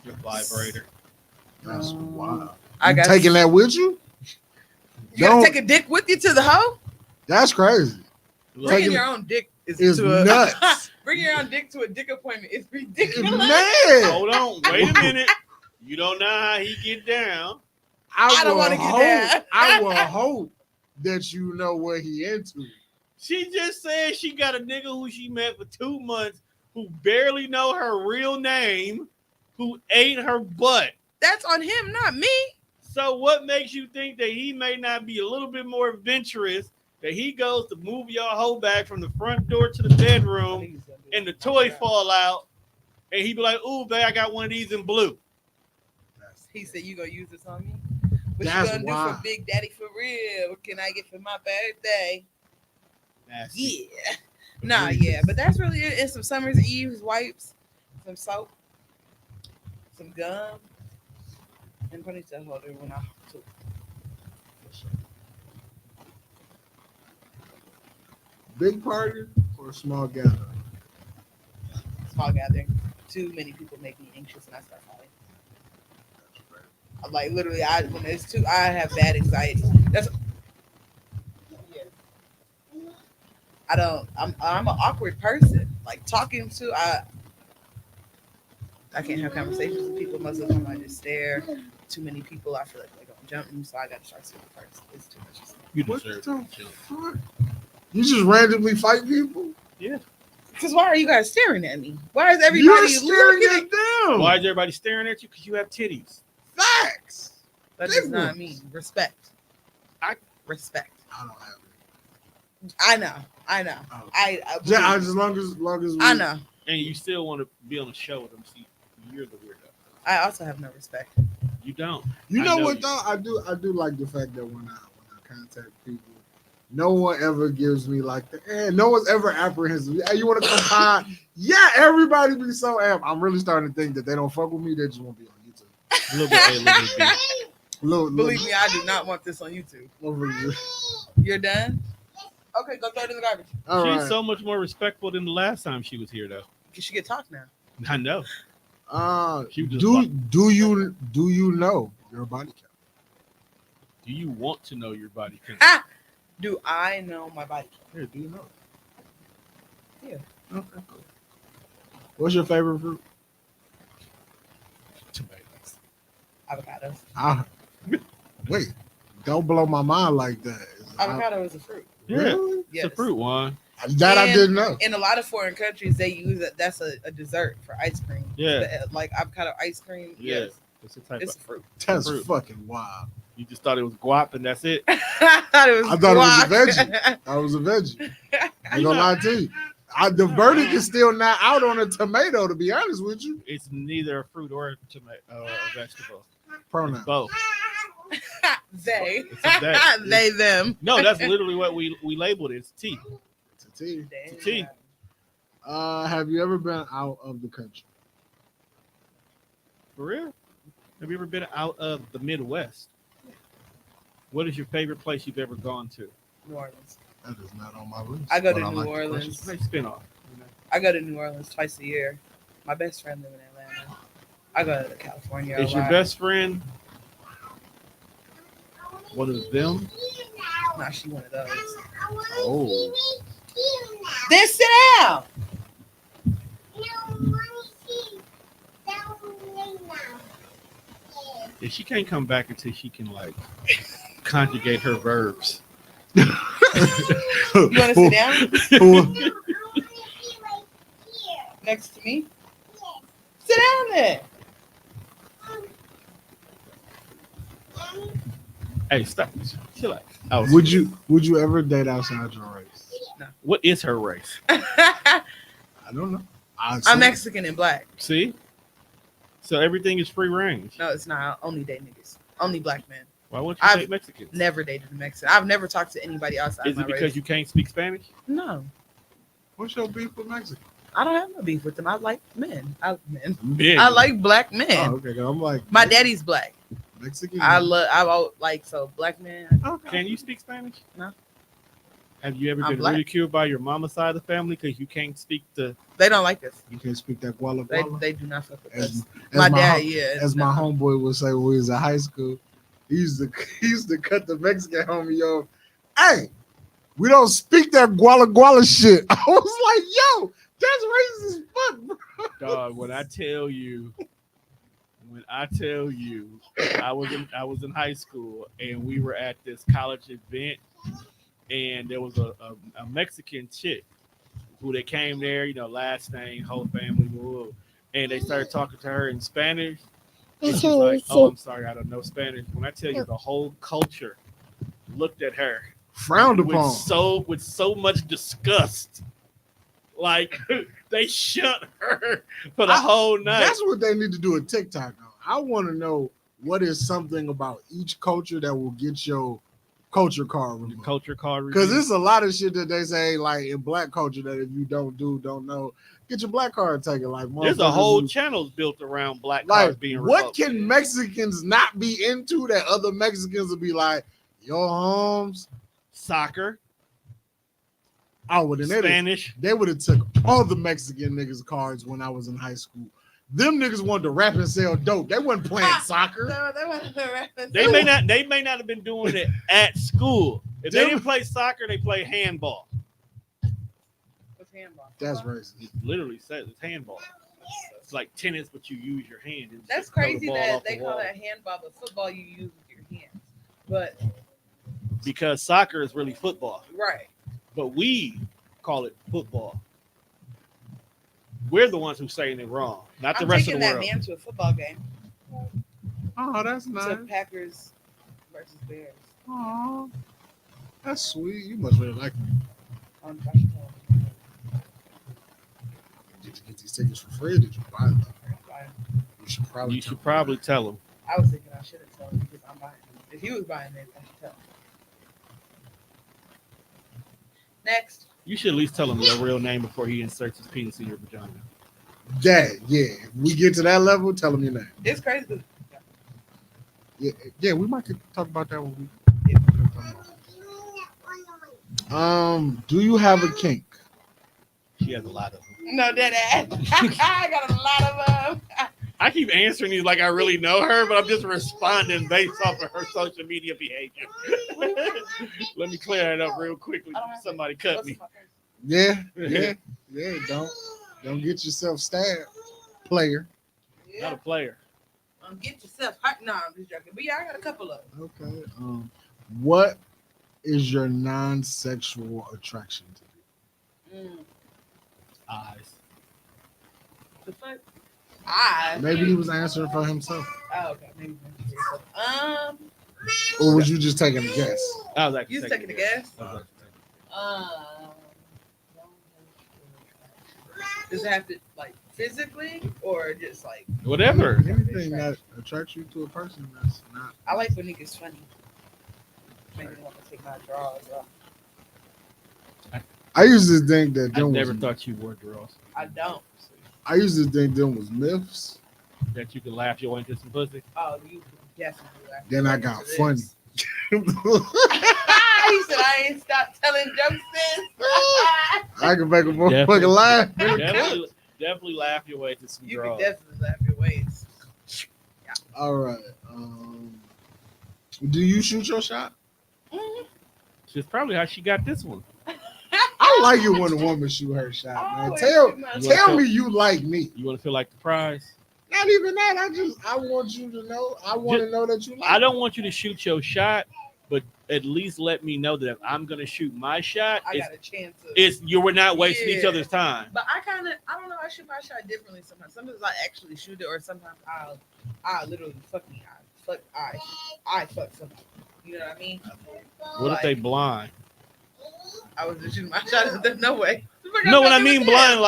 Your vibrator. That's um, wild. I You got taking that with you? You gotta Don't- take a dick with you to the hoe. That's crazy. Bringing Taking- your own dick is It's to a nuts. bringing your own dick to a dick appointment is ridiculous. Man, Hold on. Wait a minute. You don't know how he get down. I don't will wanna get hope- that. I will hope that you know what he into. She just said she got a nigga who she met for 2 months who barely know her real name, who ate her butt. That That's on him, not me. So what makes you think that he may not be a little bit more adventurous, that he goes to move your whole bag from the front door to the bedroom and the toys fall out and he be like, ooh, babe, I got one of these in blue. He said, you gonna use this on me? What That's you gonna do for Big Daddy for real? What can I get for my birthday? Nasty. Yeah. Nah, yeah. But that's really it. And some Summer's Eve's wipes, some soap, some gum, and ponytail holder when I took. Big party or small gathering? Small gathering. Too many people make me anxious and I start falling. I'm like literally, when there's two, I have bad anxiety. That's I'm an awkward person. Like talking to I can't have conversations with people. Most of the time I just stare. Too many people, I feel like they're gonna jump me, so I gotta start speaking first. It's too much. You What deserve the it. fuck? You just randomly fight people? Yeah. Because why are you guys staring at me? Why is everybody staring looking at them? Why is everybody staring at you? Because you have titties. Facts. That does not mean respect. Respect. I don't have it. I know. Oh. I As long as we, I know. And you still want to be on a show with them. See, you're the weirdo. I also have no respect. You don't. You know what you. though? I do like the fact that when I contact people, no one ever gives me like no one's ever apprehensive. Hey, you want to come by? Yeah, everybody be so amped. I'm really starting to think that they don't fuck with me. They just want to be on YouTube. A little bit A, a little bit B. Believe me, I do not want this on YouTube. You're done? Okay, go throw it in the garbage. She's so much more respectful than the last time she was here, though. She can talk now. I know. Do you know your body count? Do you want to know your body count? Do I know my body count? Yeah, do you know? Yeah. Okay. What's your favorite fruit? Tomatoes. Avocados. Wait, don't blow my mind like that. Avocado is a fruit. Yeah, Really? Yes. it's a fruit one. That I didn't know. In a lot of foreign countries, they use it. That's a dessert for ice cream. Yeah. Like avocado ice cream. Yeah. Yes. It's a type It's of a fruit. That's fruit. fucking wild. You just thought it was guap and that's it. I thought it was a veggie. I was a veggie. I ain't gonna lie to you. The verdict is still not out on a tomato, to be honest with you. It's neither a fruit or a tomato or a vegetable. Pronoun. It's both. They. It's a they. They, them. No, that's literally what we labeled it. It's tea. It's a T. It's a T. Have you ever been out of the country? For real? Have you ever been out of the Midwest? What is your favorite place you've ever gone to? New Orleans. That is not on my list. I go but to I New like the Orleans. question. Nice spin-off. I go to New Orleans twice a year. My best friend lives in Atlanta. I go to California. Is your best friend one of them? Nah, she one of those. Oh. Then sit down. Yeah, she can't come back until she can like conjugate her verbs. You want to sit down next to me? Sit down there. Hey, stop. Chill out. Would you ever date outside your race? What is her race? I don't know. I'm Mexican and black. See? So everything is free range. No, it's not. I only date niggas. Only black men. Why won't you date Mexicans? Never dated a Mexican. I've never talked to anybody outside Is my it because race. you can't speak Spanish? No. What's your beef with Mexico? I don't have no beef with them. I like men. I Men. like black men. Oh, okay. I'm like My daddy's black. Mexican. Black men. Okay. Can you speak Spanish? No. Have you ever I'm been black. ridiculed by your mama's side of the family because you can't speak the? They don't like us. You can't speak that guala They guala. do not fuck with As, us. as My my dad, hom- yeah. As my homeboy would say when we was in high school, he used to cut the Mexican homie off. Hey, we don't speak that guala guala shit. I was like, yo, that's racist as fuck, bro. Dog, when I tell you, I was in high school and we were at this college event, and there was a Mexican chick who they came there, last name, whole family, and they started talking to her in Spanish, She's like, oh, I'm sorry, I don't know Spanish. When I tell you the whole culture looked at her frowned upon with so much disgust. Like they shut her for the whole night. That's what they need to do at TikTok. I want to know what is something about each culture that will get your culture card removed. Culture card because there's a lot of shit that they say like in black culture that if you don't know, get your black card taken. Like there's a whole channel built around black cards being revoked. What can Mexicans not be into that other Mexicans will be like, yo, homes? Soccer. Oh, well, then Spanish. They would have took all the Mexican niggas' cards when I was in high school. Them niggas wanted to rap and sell dope. They wasn't playing soccer. They may not have been doing it at school. If they didn't play soccer, they play handball. What's handball? That's racist. It literally says it's handball. It's like tennis, but you use your hand. That's crazy that they call that handball, but football you use with your hands. But because soccer is really football. Right. But we call it football. We're the ones who saying it wrong, not the rest of the world. I'm taking that man to a football game. Oh, that's nice. To Packers versus Bears. Oh, that's sweet. You must really like me. Did you get these tickets for free or did you buy them? You should probably tell him. I was thinking I should have told him because I'm buying them. If he was buying them, I should tell him. Next. You should at least tell him your real name before he inserts his penis in your vagina. Yeah. If we get to that level, tell him your name. It's crazy. Yeah, we might talk about that when we. Do you have a kink? She has a lot of them. No, dead ass. I got a lot of them. I keep answering these like I really know her, but I'm just responding based off of her social media behavior. Let me clear that up real quickly. Somebody cut me. Yeah. Don't get yourself stabbed, player. Yeah. Not a player. Get yourself hurt. No, I'm just joking. But yeah, I got a couple of them. Okay. What is your non-sexual attraction to you? Eyes. The fuck? Eyes. Maybe he was answering for himself. Oh, okay. Maybe. Or was you just taking a guess? I was actually you was taking a guess. Does it have to like physically or just like whatever? Anything that attracts you to a person that's not. I like when niggas funny. Make me want to take my drawers off. I used to think that I never thought you wore drawers. I don't. I used to think them was myths. That you could laugh your way into some pussy. Oh, you definitely laugh. Then I got funny. He said I ain't stopped telling jokes since. I can make a motherfucker laugh. Definitely laugh your way to some you drawers. You can definitely laugh your ways. Yeah. All right. Do you shoot your shot? Mm-hmm. That's probably how she got this one. I like it when a woman shoot her shot, man. Tell me you like me. You want to feel like the prize? Not even that. I want you to know. I want to know that you like I don't want you to shoot your shot, but at least let me know that if I'm gonna shoot my shot, I got a chance of we're not wasting each other's time. But I don't know, I shoot my shot differently sometimes. Sometimes I actually shoot it, or sometimes I'll literally fuck somebody. You know what I mean? What if they blind? I was just shooting my shot at them. No way. No, what I mean blind,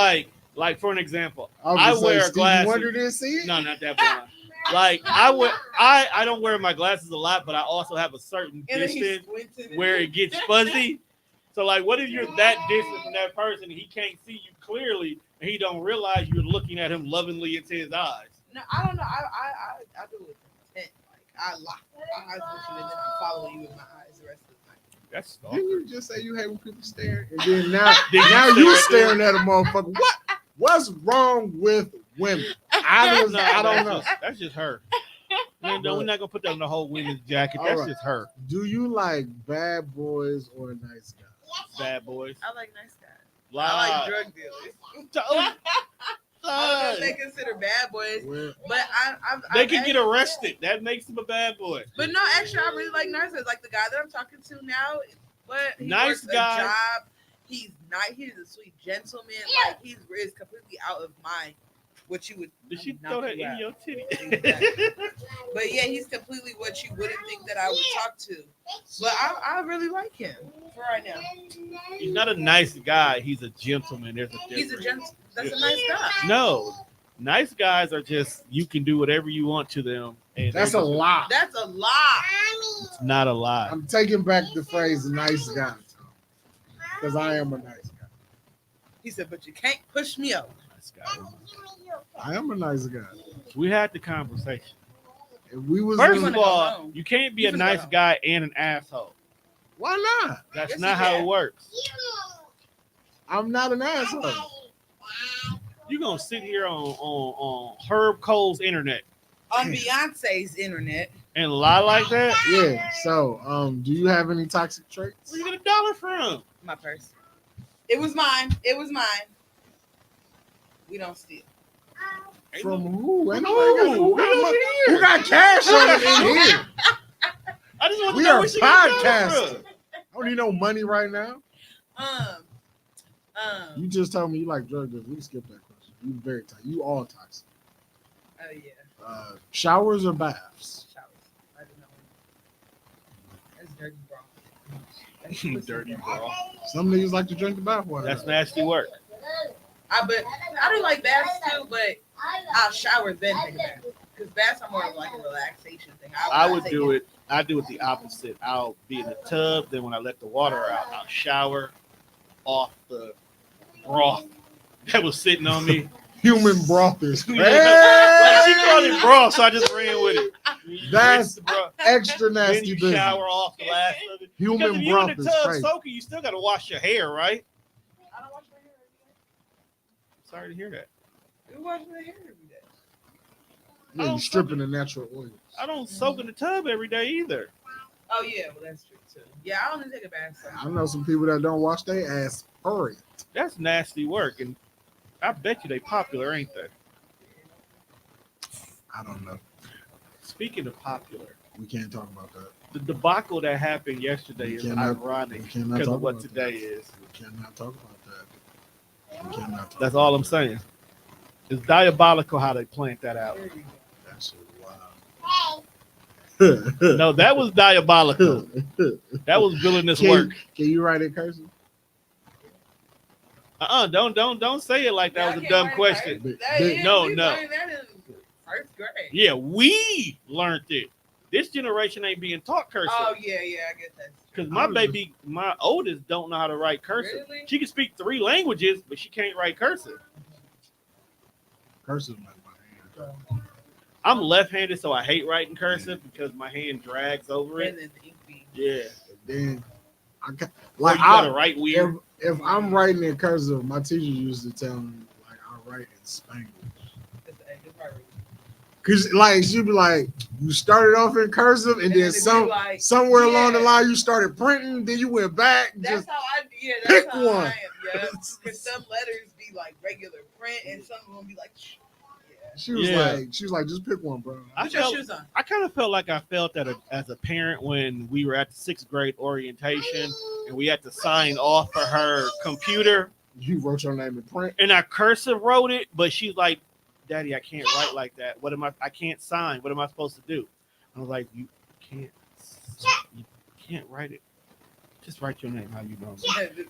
like for an example, I wear glasses. Wonder didn't see it? No, not that blind. Like I don't wear my glasses a lot, but I also have a certain distance where it gets fuzzy. So like, what if you're that distant from that person and he can't see you clearly and he don't realize you're looking at him lovingly into his eyes? No, I don't know. I do it with intent. Like I lock my eyes with you and then I follow you with my eyes the rest of the time. That's Didn't you just say you hate when people stare? And then now you staring at a motherfucker. What's wrong with women? I don't know. That's just her. Man, no, we're not gonna put that in the whole women's jacket. That's just her. Do you like bad boys or nice guys? Bad boys. I like nice guys. Live. I like drug dealers. I don't know if they consider bad boys, but they can get arrested. That makes them a bad boy. But no, actually, I really like nice guys. Like the guy that I'm talking to now, but he nice works guy. a job. He's nice. He's a sweet gentleman. Like he's completely out of my what you would. Did she knock throw that you in out. your titty? Exactly. But yeah, he's completely what you wouldn't think that I would talk to. But I really like him for right now. He's not a nice guy. He's a gentleman. There's a difference. He's a gentleman. That's a nice guy. No, nice guys are just you can do whatever you want to them. And That's a lie. That's a lie. It's not a lie. I'm taking back the phrase "nice guy" because I am a nice guy. He said, but you can't push me over. Nice guy. I am a nice guy. We had the conversation. If we was First in- of go all, home. you can't be You a finna nice go home. guy and an asshole. why not? That's Yes, not you how can. it works. I'm not an asshole. You're gonna sit here on Herb Cole's internet On Beyonce's internet. and lie like that. Yeah. So, do you have any toxic traits? Where you get $1 from? My purse. It was mine. It was mine. We don't steal. From who? Ain't Who? nobody got- We don't who got cash on it in here? I just want to We know are where she got $1 podcasting. from. I don't need no money right now. You Oh just told me you like drug dealers. We can skip that question. You very tight. You all toxic. yeah. Showers or baths? Showers. I don't know. That's dirty bra. Dirty bra. Some niggas like to drink the bath water. That's nasty work. But I do like baths too, but I'll shower then take a bath. Because baths are more of like a relaxation thing. I would do it. I do it the opposite. I'll be in the tub. Then when I let the water out, I'll shower off the broth that was sitting on me. Human broth is Like she called it broth, so I just ran with it. You That's rinse the broth, extra then nasty you business. shower off the last of it. Because Human if you're in broth the is tub crazy. soaking, you still got to wash your hair, right? I don't wash my hair Sorry to hear that. every day. We wash my hair every day. Yeah, you stripping the natural oils. I don't soak in the tub every day either. Oh yeah, well that's true too. Yeah, I only take a bath. I know some people that don't wash their ass. Hurry. That's nasty work, and I bet you they popular, ain't they? I don't know. Speaking of popular, We can't talk about that. the debacle that happened yesterday We is cannot- ironic we cannot because talk of what about today that. is. We cannot talk about that. We cannot talk That's about all I'm saying. It's diabolical how they plant that out. There you go. that shit. Wow. No, that was diabolical. That was villainous work. Can you write it cursive? Don't say it like that was a dumb question. No. First grade. Yeah, we learned it. This generation ain't being taught cursive. Oh yeah, I get that. Because my oldest don't know how to write cursive. Really? She can speak 3 languages, but she can't write cursive. Cursive like my hand. I'm left-handed, so I hate writing cursive because my hand drags over And it. then the ink be. Yeah. Then I got Like like you gotta write weird. if I'm writing in cursive, my teacher used to tell me like I write in Spanglish. It's probably- Cause like she'd be like, you started off in cursive and then it'd be like, somewhere along the yeah. line you started printing, then you went back. That's Just how I. Yeah, pick that's how one. I am. Yeah, because some letters be like regular print, and some of them be like. Yeah. she was like, just pick one, bro. Put your shoes on. I kind of felt like I felt that as a parent when we were at the 6th grade orientation and we had to sign off for her computer. You wrote your name in print. And I cursive wrote it, but she's like, Daddy, I can't write like that. I can't sign. What am I supposed to do? I was like, you can't write it. Just write your name how you know.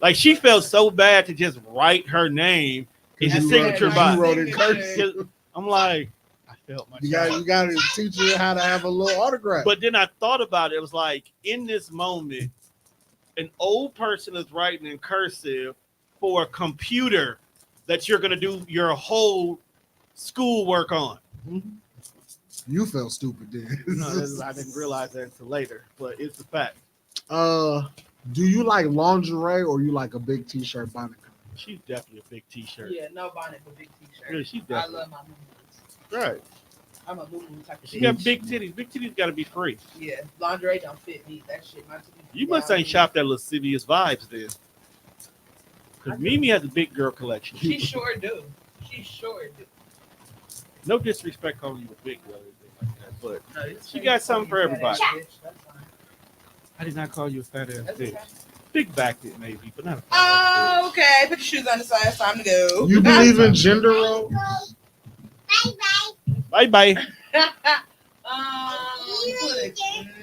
Like she felt so bad to just write her name in the You signature wrote- box. you wrote in cursive. I'm like, I felt my You got to teach you how to have a little autograph. But then I thought about it. It was like in this moment, an old person is writing in cursive for a computer that you're gonna do your whole schoolwork on. You felt stupid then. I didn't realize that until later, but it's a fact. Do you like lingerie or you like a big t-shirt bonnet? She's definitely a big t-shirt. Yeah, no bonnet but big t-shirt. Yeah, she's I definitely love my moo-moos. right. I'm a moo-moo type of She bitch. got big titties. Big titties got to be free. Yeah, lingerie don't fit me. That shit, my titties. You must ain't shopped at Lascivious Vibes then. Because Mimi has a big girl collection. She sure do. She sure do. No disrespect calling you a big girl or anything like that, but No, it's She crazy. got something for Fat ass everybody. bitch, that's fine. I did not call you a fat ass That's bitch. okay. Big backed it maybe, but not a fat ass Oh, okay. Put your shoes on the side. It's time to go. You believe in gender roles? Bye bye.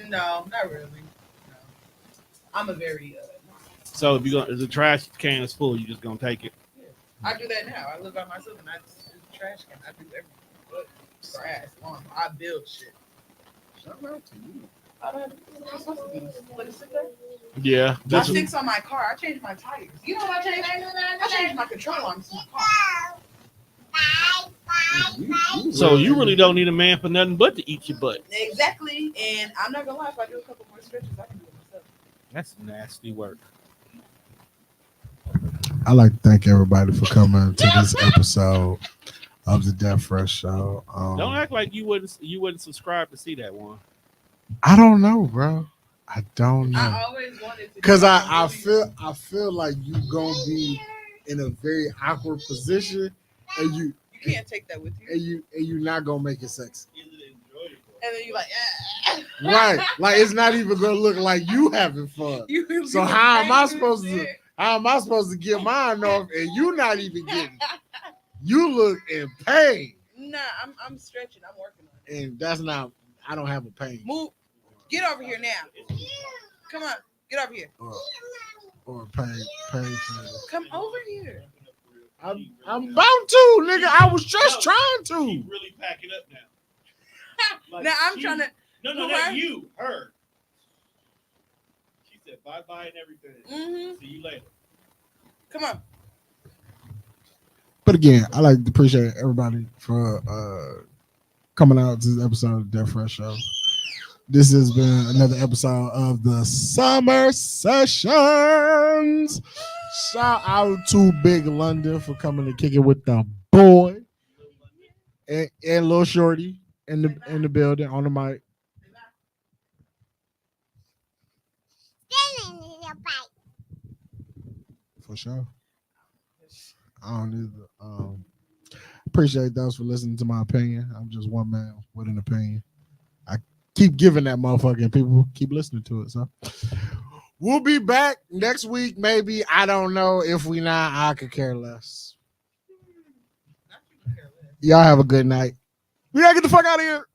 No, not really. No. I'm a very So if the trash can is full, you just gonna take it. yeah. I do that now. I live by myself and I just use the trash can. I do everything but trash. I build shit. Shout out to you. I don't I'm supposed to do. Let it sit there. Yeah. I fix on my car. I changed my tires. You know what I changed? I changed my control arms to my car. So you really don't need a man for nothing but to eat your butt. Exactly. And I'm not gonna lie, if I do a couple more stretches, I can do it myself. That's nasty work. I'd like to thank everybody for coming to this episode of the Death Fresh Show. Don't act like you wouldn't subscribe to see that one. I don't know, bro. I don't know. I always wanted to. Because I feel like you gonna be in a very awkward position, and you can't take that with you, and you're not gonna make it sexy. And then you're like, right? Like it's not even gonna look like you having fun. So how am I supposed to get mine off, and you not even getting it? You look in pain. Nah, I'm stretching. I'm working on it. And that's not. I don't have a pain. Move. Get over here now. Come on. Get over here. Or pain. Come over here. I'm about to, nigga. I was just trying to. She really packing up now. Now I'm trying to. No, not you. Her. She said bye-bye and everything. Mm-hmm. See you later. Come on. But again, I like to appreciate everybody for coming out to this episode of the Death Fresh Show. This has been another episode of the Summer Sessions. Shout out to Big London for coming to kick it with the boy and Lil Shorty in the building on the mic. For sure. I don't either. Appreciate those for listening to my opinion. I'm just one man with an opinion. I keep giving that motherfucker and people keep listening to it. So we'll be back next week, maybe. I don't know. If we not, I could care less. Y'all have a good night. We gotta get the fuck out of here.